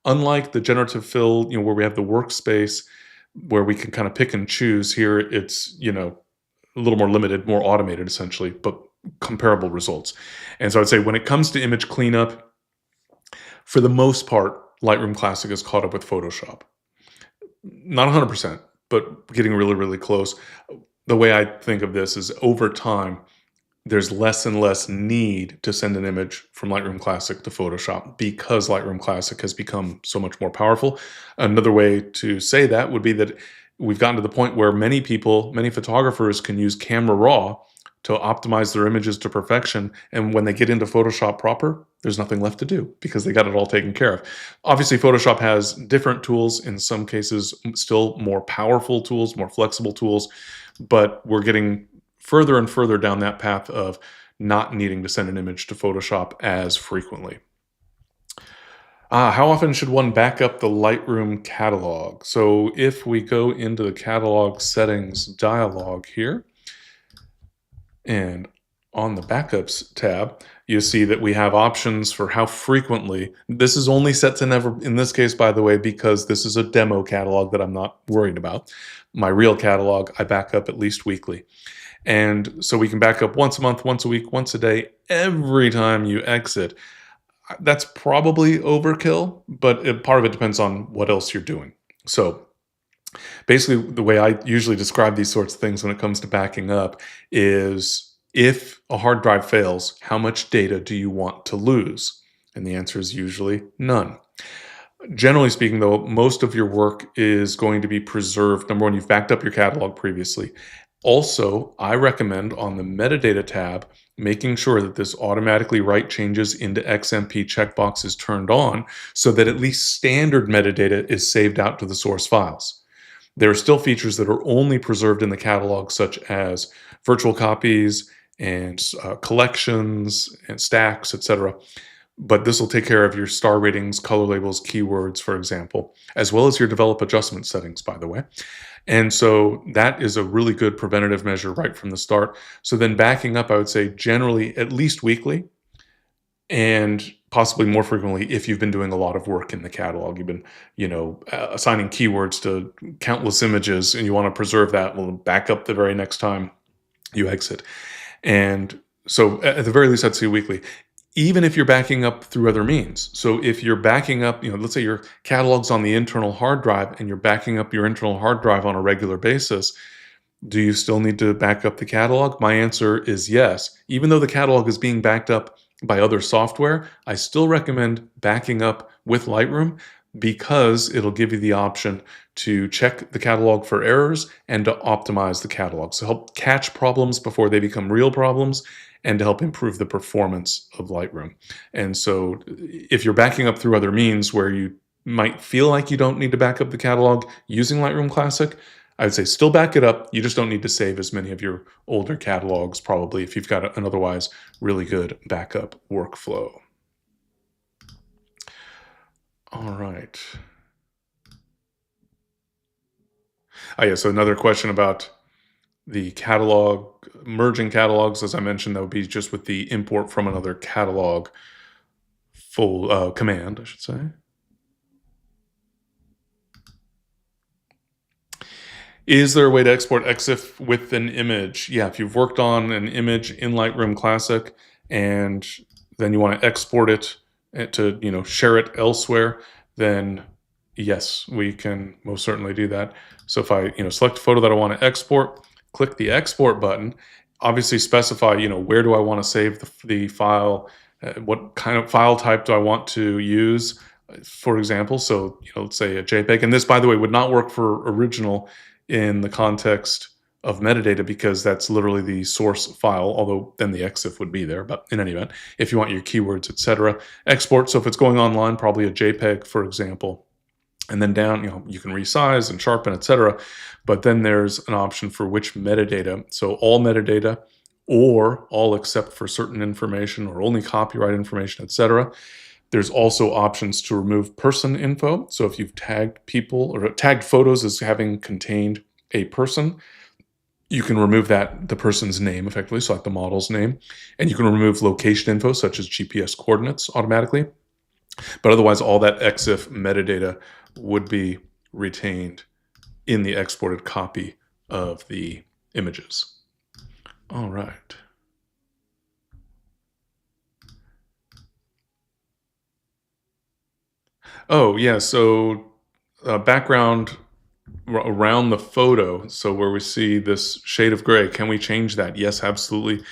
Unlike the generative fill, where we have the workspace where we can kind of pick and choose, here it's, a little more limited, more automated essentially, but comparable results. And so I'd say when it comes to image cleanup, for the most part, Lightroom Classic is caught up with Photoshop. Not 100%, but getting really, really close. The way I think of this is over time, there's less and less need to send an image from Lightroom Classic to Photoshop because Lightroom Classic has become so much more powerful. Another way to say that would be that we've gotten to the point where many people, many photographers can use Camera Raw to optimize their images to perfection. And when they get into Photoshop proper, there's nothing left to do because they got it all taken care of. Obviously, Photoshop has different tools, in some cases, still more powerful tools, more flexible tools, but we're getting further and further down that path of not needing to send an image to Photoshop as frequently. How often should one back up the Lightroom catalog? So if we go into the catalog settings dialog here, and on the backups tab, you see that we have options for how frequently. This is only set to never, in this case, by the way, because this is a demo catalog that I'm not worried about. My real catalog, I back up at least weekly. And so we can back up once a month, once a week, once a day, every time you exit. That's probably overkill, but part of it depends on what else you're doing. So basically, the way I usually describe these sorts of things when it comes to backing up is, if a hard drive fails, how much data do you want to lose? And the answer is usually none. Generally speaking, though, most of your work is going to be preserved. Number one, you've backed up your catalog previously. Also, I recommend on the metadata tab, making sure that this automatically write changes into XMP checkbox is turned on so that at least standard metadata is saved out to the source files. There are still features that are only preserved in the catalog, such as virtual copies and collections and stacks, etc. But this will take care of your star ratings, color labels, keywords, for example, as well as your develop adjustment settings, by the way. And so that is a really good preventative measure right from the start. So then backing up, I would say generally at least weekly, and possibly more frequently if you've been doing a lot of work in the catalog. You've been, assigning keywords to countless images and you want to preserve that. Well, back up the very next time you exit. And so at the very least, I'd say weekly, even if you're backing up through other means. So if you're backing up, let's say your catalog's on the internal hard drive and you're backing up your internal hard drive on a regular basis, do you still need to back up the catalog? My answer is yes. Even though the catalog is being backed up by other software, I still recommend backing up with Lightroom because it'll give you the option to check the catalog for errors and to optimize the catalog. So help catch problems before they become real problems and to help improve the performance of Lightroom. And so if you're backing up through other means where you might feel like you don't need to back up the catalog using Lightroom Classic, I would say still back it up. You just don't need to save as many of your older catalogs, probably, if you've got an otherwise really good backup workflow. All right. Yeah, so another question about the catalog, merging catalogs, as I mentioned, that would be just with the import from another catalog full command, I should say. Is there a way to export EXIF with an image? Yeah, if you've worked on an image in Lightroom Classic and then you want to export it to share it elsewhere, then yes, we can most certainly do that. So if I select a photo that I want to export, click the export button, obviously specify where do I want to save the file, what kind of file type do I want to use, for example. So let's say a JPEG, and this, by the way, would not work for original in the context of metadata because that's literally the source file, although then the EXIF would be there. But in any event, if you want your keywords, etc., export. So if it's going online, probably a JPEG, for example, and then down, you can resize and sharpen, etc. But then there's an option for which metadata. So all metadata, or all except for certain information, or only copyright information, etc. There's also options to remove person info. So if you've tagged people or tagged photos as having contained a person, you can remove the person's name effectively, so like the model's name. And you can remove location info such as GPS coordinates automatically. But otherwise, all that EXIF metadata would be retained in the exported copy of the images. All right. Oh, yeah, so background around the photo, so where we see this shade of gray, can we change that? Yes, absolutely.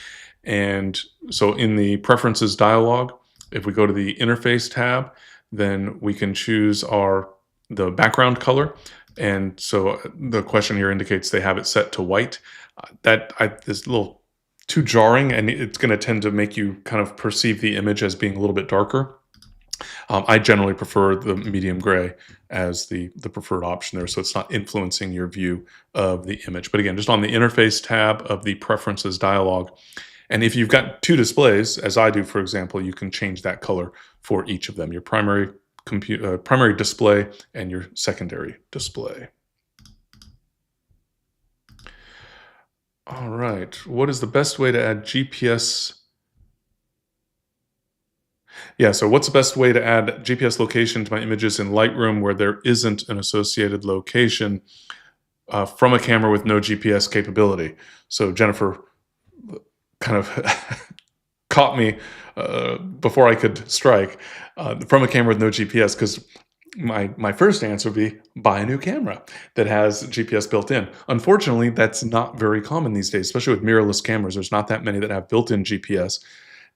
And so in the preferences dialog, if we go to the interface tab, then we can choose the background color. And so the question here indicates they have it set to white. Is a little too jarring, and it's going to tend to make you kind of perceive the image as being a little bit darker. I generally prefer the medium gray as the preferred option there, so it's not influencing your view of the image. But again, just on the interface tab of the preferences dialog, and if you've got two displays, as I do, for example, you can change that color for each of them, your primary display and your secondary display. All right, what is the best way to add GPS? Yeah, so what's the best way to add GPS location to my images in Lightroom where there isn't an associated location from a camera with no GPS capability? So Jennifer kind of caught me before I could strike from a camera with no GPS, because my first answer would be buy a new camera that has GPS built in. Unfortunately, that's not very common these days, especially with mirrorless cameras. There's not that many that have built-in GPS,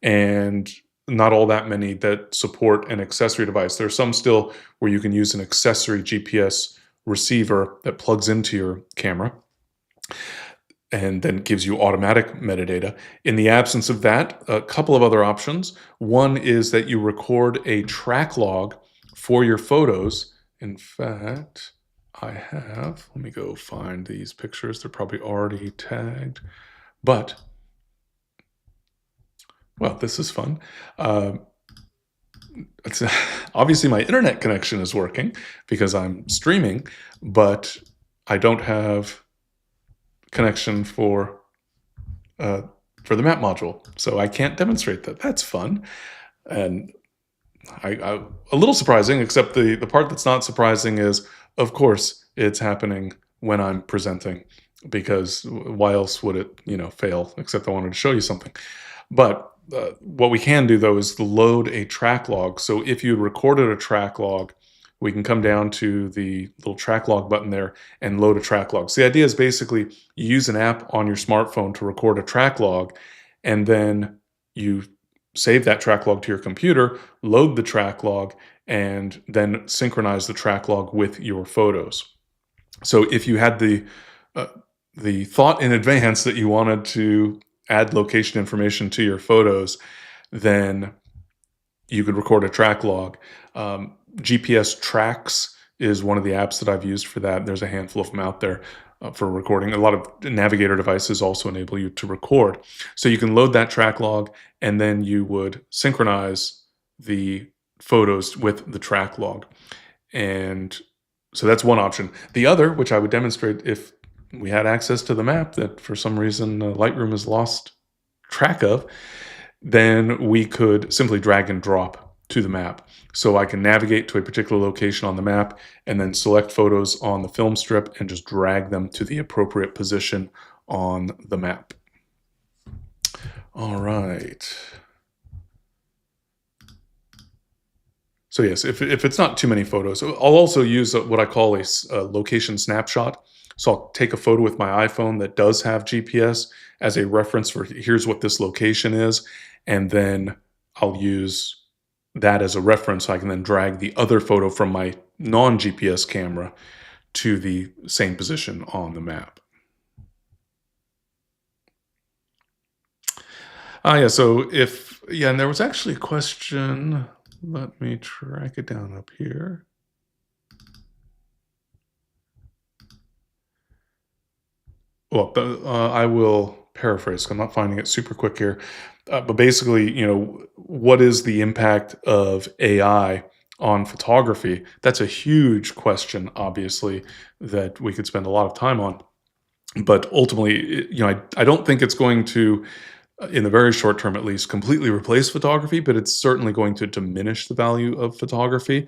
and not all that many that support an accessory device. There's some still where you can use an accessory GPS receiver that plugs into your camera and then gives you automatic metadata. In the absence of that, a couple of other options. One is that you record a track log for your photos. In fact, let me go find these pictures. They're probably already tagged, but, well, this is fun. Obviously my internet connection is working because I'm streaming, but I don't have connection for the map module, so I can't demonstrate that. That's fun, and a little surprising, except the part that's not surprising is, of course, it's happening when I'm presenting, because why else would it, fail, except I wanted to show you something. But what we can do, though, is load a track log. So if you recorded a track log, we can come down to the little track log button there and load a track log. So the idea is basically you use an app on your smartphone to record a track log, and then you save that track log to your computer, load the track log, and then synchronize the track log with your photos. So if you had the thought in advance that you wanted to add location information to your photos, then you could record a track log. GPS Tracks is one of the apps that I've used for that. There's a handful of them out there for recording. A lot of Navigator devices also enable you to record. So you can load that track log, and then you would synchronize the photos with the track log. And so that's one option. The other, which I would demonstrate if we had access to the map that for some reason Lightroom has lost track of, then we could simply drag and drop to the map. So I can navigate to a particular location on the map and then select photos on the film strip and just drag them to the appropriate position on the map. All right. So yes, if it's not too many photos, I'll also use what I call a location snapshot. So I'll take a photo with my iPhone that does have GPS as a reference for here's what this location is, and then I'll use that as a reference so I can then drag the other photo from my non-GPS camera to the same position on the map. And there was actually a question. Let me track it down up here. Well, I will paraphrase, 'cause I'm not finding it super quick here. But basically, what is the impact of AI on photography? That's a huge question, obviously, that we could spend a lot of time on. But ultimately, I don't think it's going to, in the very short term at least, completely replace photography, but it's certainly going to diminish the value of photography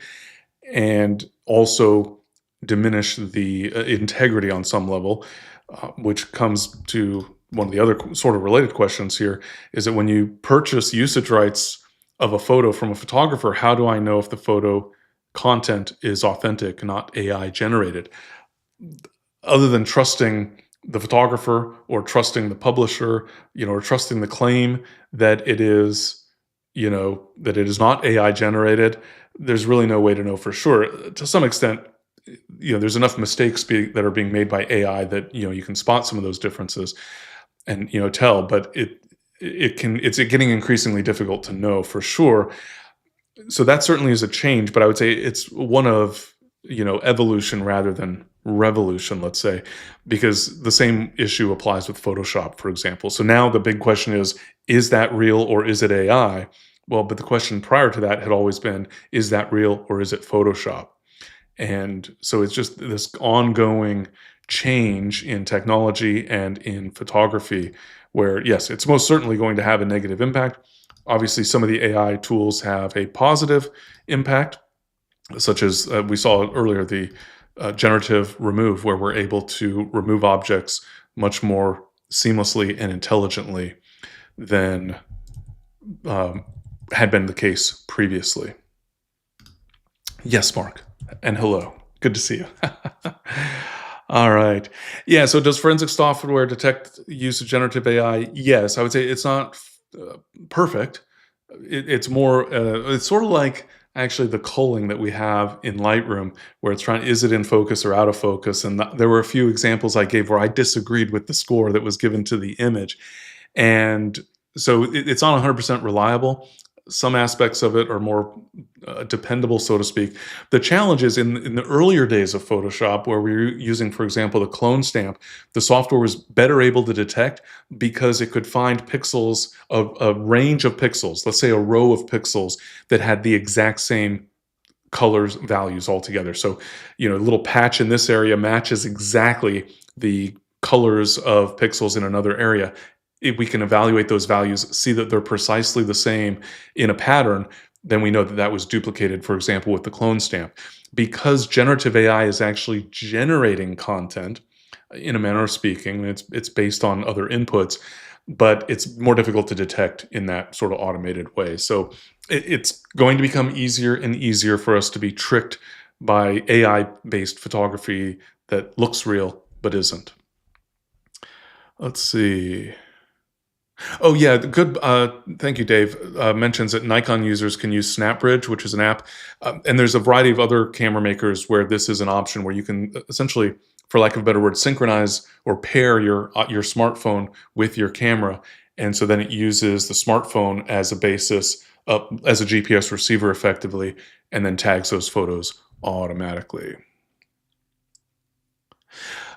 and also diminish the integrity on some level, which comes to one of the other sort of related questions here, is that when you purchase usage rights of a photo from a photographer, how do I know if the photo content is authentic, not AI generated? Other than trusting the photographer or trusting the publisher, or trusting the claim that it is, that it is not AI generated, there's really no way to know for sure. To some extent, there's enough mistakes that are being made by AI that you can spot some of those differences and tell, but it's getting increasingly difficult to know for sure. So that certainly is a change, but I would say it's one of evolution rather than revolution, let's say, because the same issue applies with Photoshop, for example. So now the big question is that real or is it AI? Well, but the question prior to that had always been, is that real or is it Photoshop? And so it's just this ongoing change in technology and in photography where, yes, it's most certainly going to have a negative impact. Obviously, some of the AI tools have a positive impact, such as we saw earlier, the generative remove, where we're able to remove objects much more seamlessly and intelligently than had been the case previously. Yes, Mark, and hello. Good to see you. All right. Yeah, so does forensic software detect use of generative AI? Yes, I would say it's not perfect. It's more, it's sort of like actually the culling that we have in Lightroom, where it's trying, is it in focus or out of focus? And there were a few examples I gave where I disagreed with the score that was given to the image. And so it's not 100% reliable. Some aspects of it are more dependable, so to speak. The challenge is in the earlier days of Photoshop, where we were using, for example, the clone stamp, the software was better able to detect because it could find pixels, a range of pixels, let's say a row of pixels that had the exact same colors values altogether. So, a little patch in this area matches exactly the colors of pixels in another area. If we can evaluate those values, see that they're precisely the same in a pattern, then we know that that was duplicated, for example, with the clone stamp. Because generative AI is actually generating content, in a manner of speaking, it's based on other inputs, but it's more difficult to detect in that sort of automated way. So it's going to become easier and easier for us to be tricked by AI-based photography that looks real but isn't. Let's see. Oh yeah, good. Thank you, Dave. Mentions that Nikon users can use SnapBridge, which is an app, and there's a variety of other camera makers where this is an option where you can essentially, for lack of a better word, synchronize or pair your smartphone with your camera, and so then it uses the smartphone as a basis, as a GPS receiver, effectively, and then tags those photos automatically.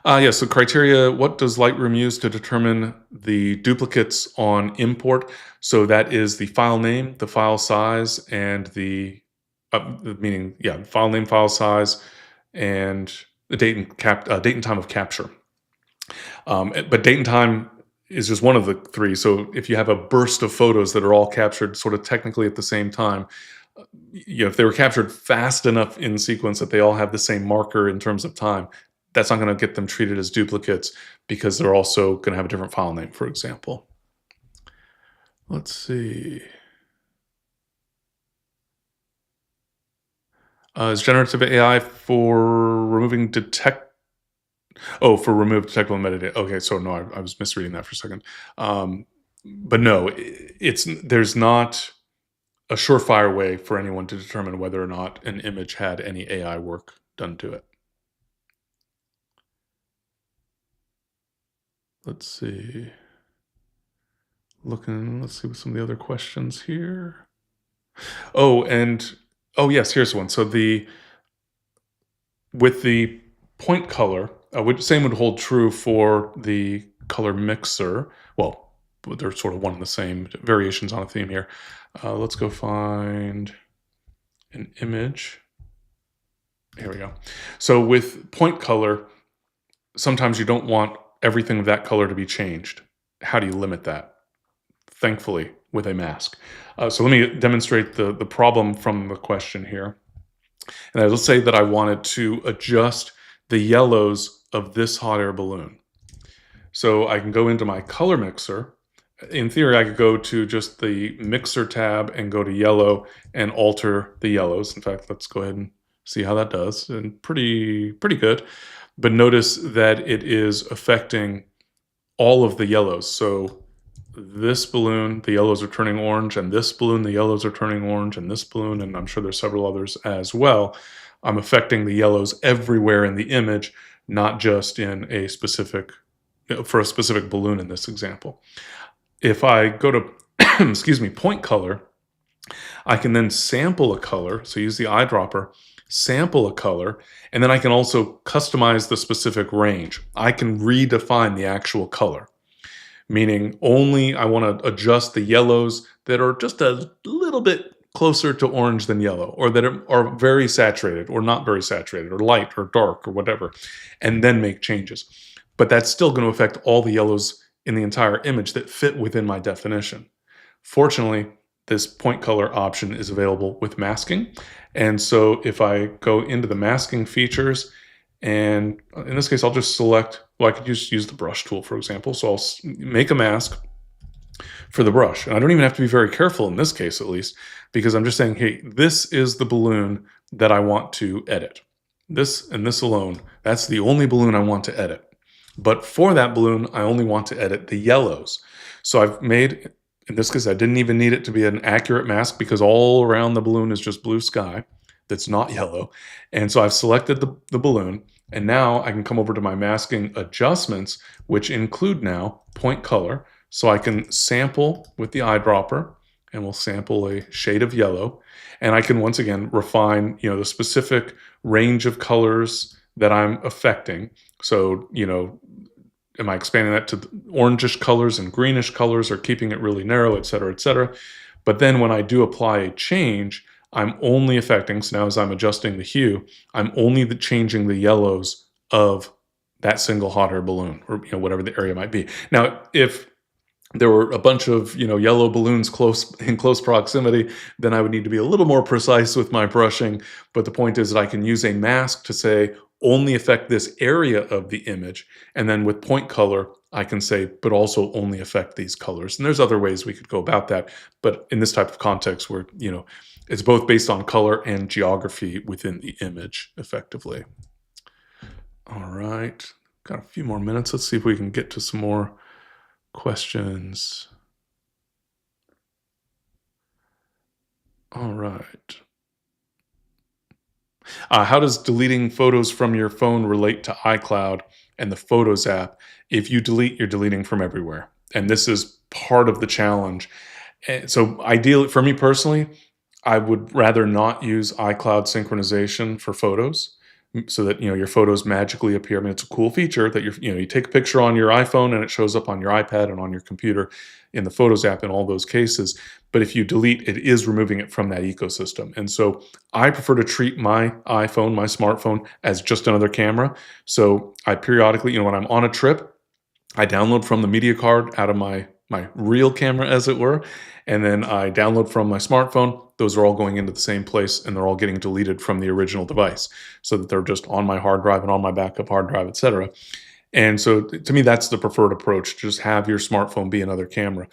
Yes, so criteria, what does Lightroom use to determine the duplicates on import? So that is the file name, the file size, and file name, file size, and the date and time of capture. But date and time is just one of the three. So if you have a burst of photos that are all captured sort of technically at the same time, if they were captured fast enough in sequence that they all have the same marker in terms of time, that's not going to get them treated as duplicates because they're also going to have a different file name, for example. Let's see. Is generative AI for removing for remove detectable metadata? Okay, so no, I was misreading that for a second. But no, there's not a surefire way for anyone to determine whether or not an image had any AI work done to it. Let's see. Let's see what some of the other questions here. Oh, yes, here's one. So with the point color, same would hold true for the color mixer. Well, they're sort of one and the same, variations on a theme here. Let's go find an image. Here we go. So with point color, sometimes you don't want everything of that color to be changed. How do you limit that? Thankfully, with a mask. So let me demonstrate the problem from the question here. And let's say that I wanted to adjust the yellows of this hot air balloon. So I can go into my color mixer. In theory, I could go to just the mixer tab and go to yellow and alter the yellows. In fact, let's go ahead and see how that does. And pretty good. But notice that it is affecting all of the yellows. So this balloon, the yellows are turning orange, and this balloon, the yellows are turning orange, and this balloon, and I'm sure there's several others as well. I'm affecting the yellows everywhere in the image, not just in a specific, for a specific balloon in this example. If I go to, excuse me, point color, I can then sample a color. So use the eyedropper, sample a color, and then I can also customize the specific range. I can redefine the actual color, meaning only I want to adjust the yellows that are just a little bit closer to orange than yellow, or that are very saturated or not very saturated, or light or dark or whatever, and then make changes. But that's still going to affect all the yellows in the entire image that fit within my definition. Fortunately, this point color option is available with masking. And so if I go into the masking features, and in this case, I'll just select, well, I could just use the brush tool, for example. So I'll make a mask for the brush. And I don't even have to be very careful in this case, at least, because I'm just saying, hey, this is the balloon that I want to edit. This and this alone, that's the only balloon I want to edit. But for that balloon, I only want to edit the yellows. So I've made, in this case, I didn't even need it to be an accurate mask because all around the balloon is just blue sky that's not yellow. And so I've selected the balloon, and now I can come over to my masking adjustments, which include now point color. So I can sample with the eyedropper, and we'll sample a shade of yellow. And I can once again refine, the specific range of colors that I'm affecting. So, am I expanding that to orangish colors and greenish colors, or keeping it really narrow, et cetera, et cetera. But then when I do apply a change, I'm only affecting, so now as I'm adjusting the hue, I'm only changing the yellows of that single hot air balloon, or whatever the area might be. Now, if there were a bunch of yellow balloons in close proximity, then I would need to be a little more precise with my brushing. But the point is that I can use a mask to say only affect this area of the image, and then with point color I can say but also only affect these colors. And there's other ways we could go about that, but in this type of context where it's both based on color and geography within the image effectively. All right, got a few more minutes. Let's see if we can get to some more questions. All right. How does deleting photos from your phone relate to iCloud and the Photos app? If you delete, you're deleting from everywhere. And this is part of the challenge. So ideally, for me personally, I would rather not use iCloud synchronization for photos, so that your photos magically appear. I mean, it's a cool feature that you take a picture on your iPhone and it shows up on your iPad and on your computer in the Photos app in all those cases. But if you delete, it is removing it from that ecosystem. And so I prefer to treat my iPhone, my smartphone, as just another camera. So I periodically, when I'm on a trip, I download from the media card out of my real camera, as it were, and then I download from my smartphone. Those are all going into the same place, and they're all getting deleted from the original device, so that they're just on my hard drive and on my backup hard drive, etc. And so to me, that's the preferred approach, just have your smartphone be another camera.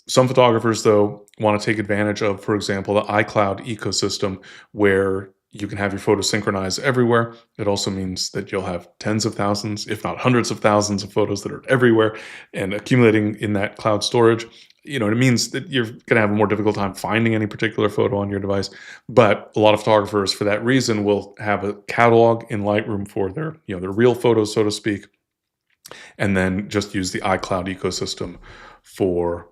Some photographers, though, want to take advantage of, for example, the iCloud ecosystem, where you can have your photos synchronized everywhere. It also means that you'll have tens of thousands, if not hundreds of thousands of photos that are everywhere and accumulating in that cloud storage. It means that you're going to have a more difficult time finding any particular photo on your device. But a lot of photographers, for that reason, will have a catalog in Lightroom for their real photos, so to speak, and then just use the iCloud ecosystem for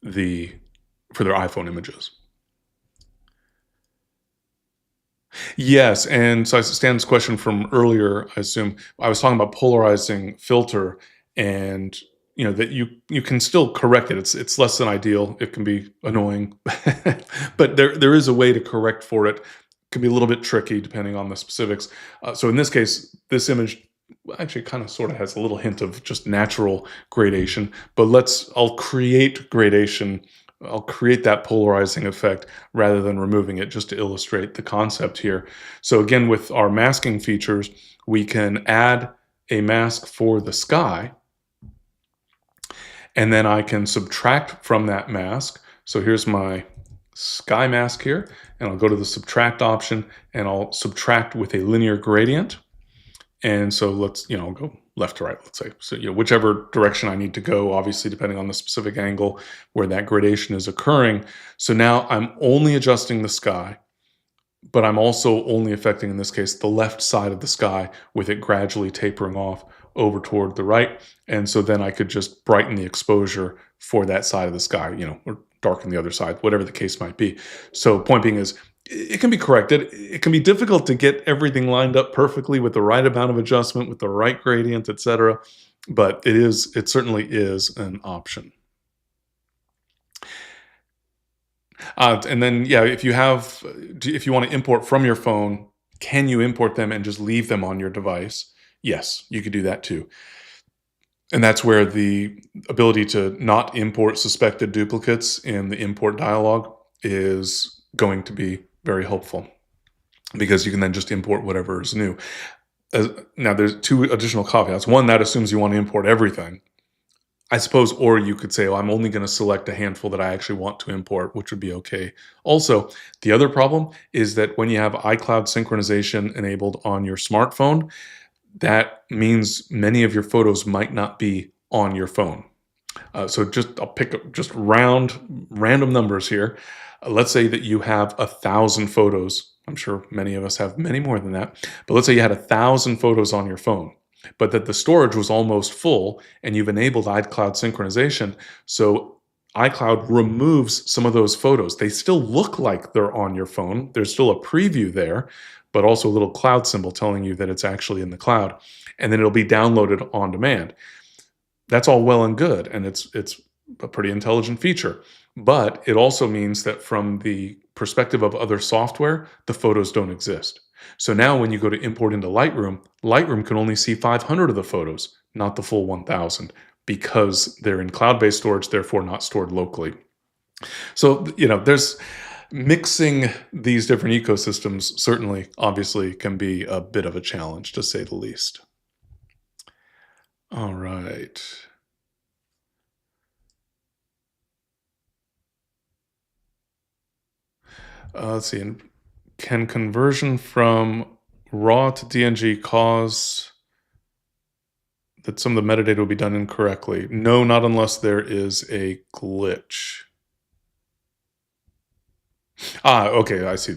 their iPhone images. Yes, and so Stan's question from earlier, I assume, I was talking about polarizing filter, and that you can still correct it. It's less than ideal. It can be annoying, but there is a way to correct for it. It can be a little bit tricky depending on the specifics. So in this case, this image actually kind of sort of has a little hint of just natural gradation, but I'll create gradation. I'll create that polarizing effect rather than removing it, just to illustrate the concept here. So again, with our masking features, we can add a mask for the sky, and then I can subtract from that mask. So here's my sky mask here, and I'll go to the subtract option, and I'll subtract with a linear gradient. And so let's, I'll go left to right, let's say. So, whichever direction I need to go, obviously, depending on the specific angle where that gradation is occurring. So now I'm only adjusting the sky. but I'm also only affecting, in this case, the left side of the sky, with it gradually tapering off over toward the right. And so then I could just brighten the exposure for that side of the sky, or darken the other side, whatever the case might be. So point being is, it can be corrected. It can be difficult to get everything lined up perfectly with the right amount of adjustment, with the right gradient, etc. But it certainly is an option. And then, yeah, if you want to import from your phone, can you import them and just leave them on your device? Yes, you could do that too. And that's where the ability to not import suspected duplicates in the import dialog is going to be very helpful, because you can then just import whatever is new. Now, there's two additional caveats. One, that assumes you want to import everything, I suppose, or you could say, oh, I'm only going to select a handful that I actually want to import, which would be okay. Also, the other problem is that when you have iCloud synchronization enabled on your smartphone, that means many of your photos might not be on your phone. So I'll pick up just random numbers here. Let's say that you have 1,000 photos. I'm sure many of us have many more than that. But let's say you had 1,000 photos on your phone, but that the storage was almost full and you've enabled iCloud synchronization. So iCloud removes some of those photos. They still look like they're on your phone. There's still a preview there, but also a little cloud symbol telling you that it's actually in the cloud. And then it'll be downloaded on demand. That's all well and good, and it's a pretty intelligent feature. But it also means that from the perspective of other software, the photos don't exist. So now when you go to import into Lightroom can only see 500 of the photos, not the full 1,000, because they're in cloud-based storage, therefore not stored locally. So, there's mixing these different ecosystems certainly, obviously, can be a bit of a challenge, to say the least. All right. Let's see. Can conversion from RAW to DNG cause that some of the metadata will be done incorrectly? No, not unless there is a glitch. Okay, I see.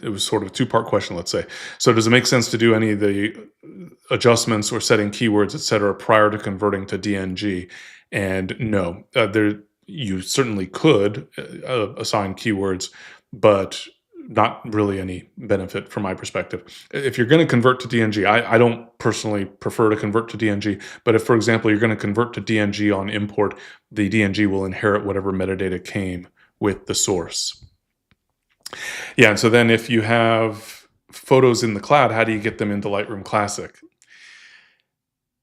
It was sort of a two-part question, let's say. So does it make sense to do any of the adjustments or setting keywords, etc., prior to converting to DNG? And no, you certainly could assign keywords, but not really any benefit from my perspective. If you're going to convert to DNG, I don't personally prefer to convert to DNG, but if, for example, you're going to convert to DNG on import, the DNG will inherit whatever metadata came with the source. Yeah, and so then if you have photos in the cloud, how do you get them into Lightroom Classic?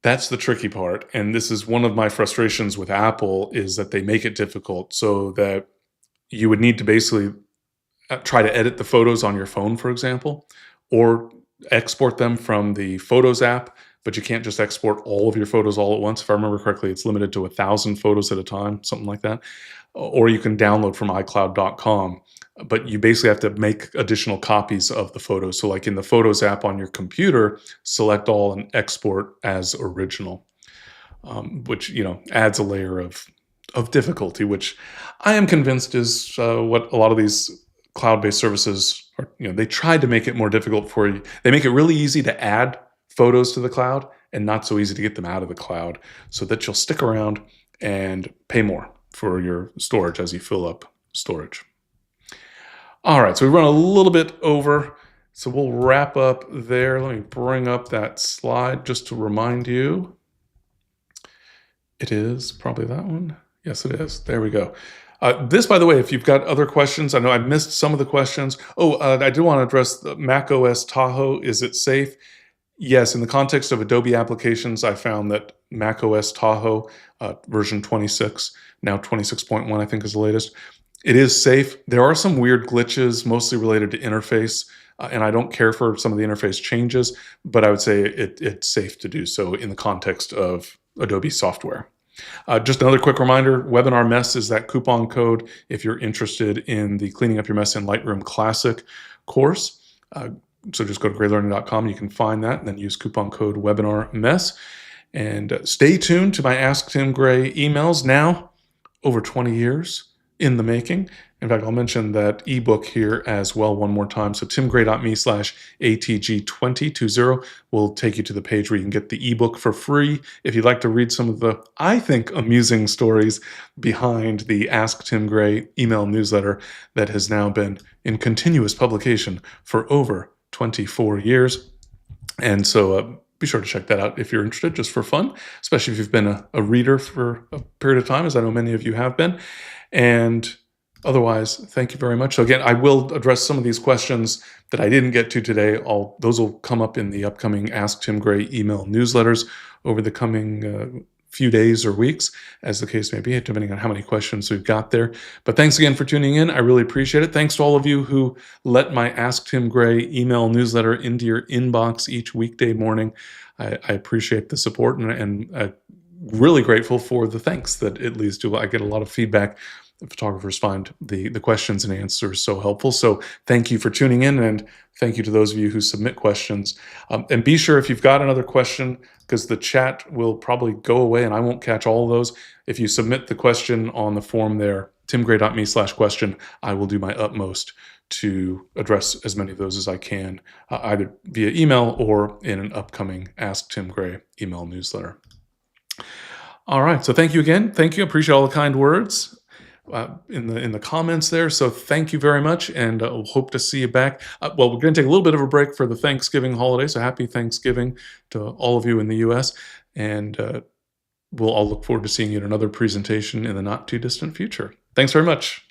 That's the tricky part, and this is one of my frustrations with Apple, is that they make it difficult so that you would need to basically try to edit the photos on your phone, for example, or export them from the Photos app, but you can't just export all of your photos all at once. If I remember correctly, it's limited to 1,000 photos at a time, something like that. Or you can download from iCloud.com, but you basically have to make additional copies of the photos. So like in the Photos app on your computer, select all and export as original, which adds a layer of difficulty, which I am convinced is what a lot of these cloud-based services are. They tried to make it more difficult for you. They make it really easy to add photos to the cloud and not so easy to get them out of the cloud, so that you'll stick around and pay more for your storage as you fill up storage. All right, so we run a little bit over, so we'll wrap up there. Let me bring up that slide just to remind you. It is probably that one. Yes, it is. There we go. This, by the way, if you've got other questions, I know I missed some of the questions. I do want to address the Mac OS Tahoe. Is it safe? Yes, in the context of Adobe applications, I found that Mac OS Tahoe version 26, now 26.1, I think is the latest. It is safe. There are some weird glitches, mostly related to interface, and I don't care for some of the interface changes, but I would say it's safe to do so in the context of Adobe software. Just another quick reminder, Webinar Mess is that coupon code if you're interested in the Cleaning Up Your Mess in Lightroom Classic course. So just go to GreyLearning.com, you can find that, and then use coupon code Webinar Mess. And stay tuned to my Ask Tim Gray emails. Now, over 20 years, in the making. In fact, I'll mention that ebook here as well one more time. So timgray.me/ATG2020 will take you to the page where you can get the ebook for free. If you'd like to read some of the, I think, amusing stories behind the Ask Tim Gray email newsletter that has now been in continuous publication for over 24 years. And so be sure to check that out if you're interested, just for fun, especially if you've been a reader for a period of time, as I know many of you have been. And otherwise, thank you very much. So again, I will address some of these questions that I didn't get to today. Those will come up in the upcoming Ask Tim Gray email newsletters over the coming few days or weeks, as the case may be, depending on how many questions we've got there. But thanks again for tuning in. I really appreciate it. Thanks to all of you who let my Ask Tim Gray email newsletter into your inbox each weekday morning. I appreciate the support, and really grateful for the thanks that it leads to. I get a lot of feedback. Photographers find the questions and answers so helpful. So thank you for tuning in, and thank you to those of you who submit questions. And be sure, if you've got another question, because the chat will probably go away and I won't catch all of those, if you submit the question on the form there, timgray.me/question, I will do my utmost to address as many of those as I can, either via email or in an upcoming Ask Tim Gray email newsletter. All right, so thank you again. Thank you. I appreciate all the kind words in the comments there. So thank you very much, and hope to see you back. Well, we're going to take a little bit of a break for the Thanksgiving holiday, so happy Thanksgiving to all of you in the U.S., and we'll all look forward to seeing you in another presentation in the not too distant future. Thanks very much.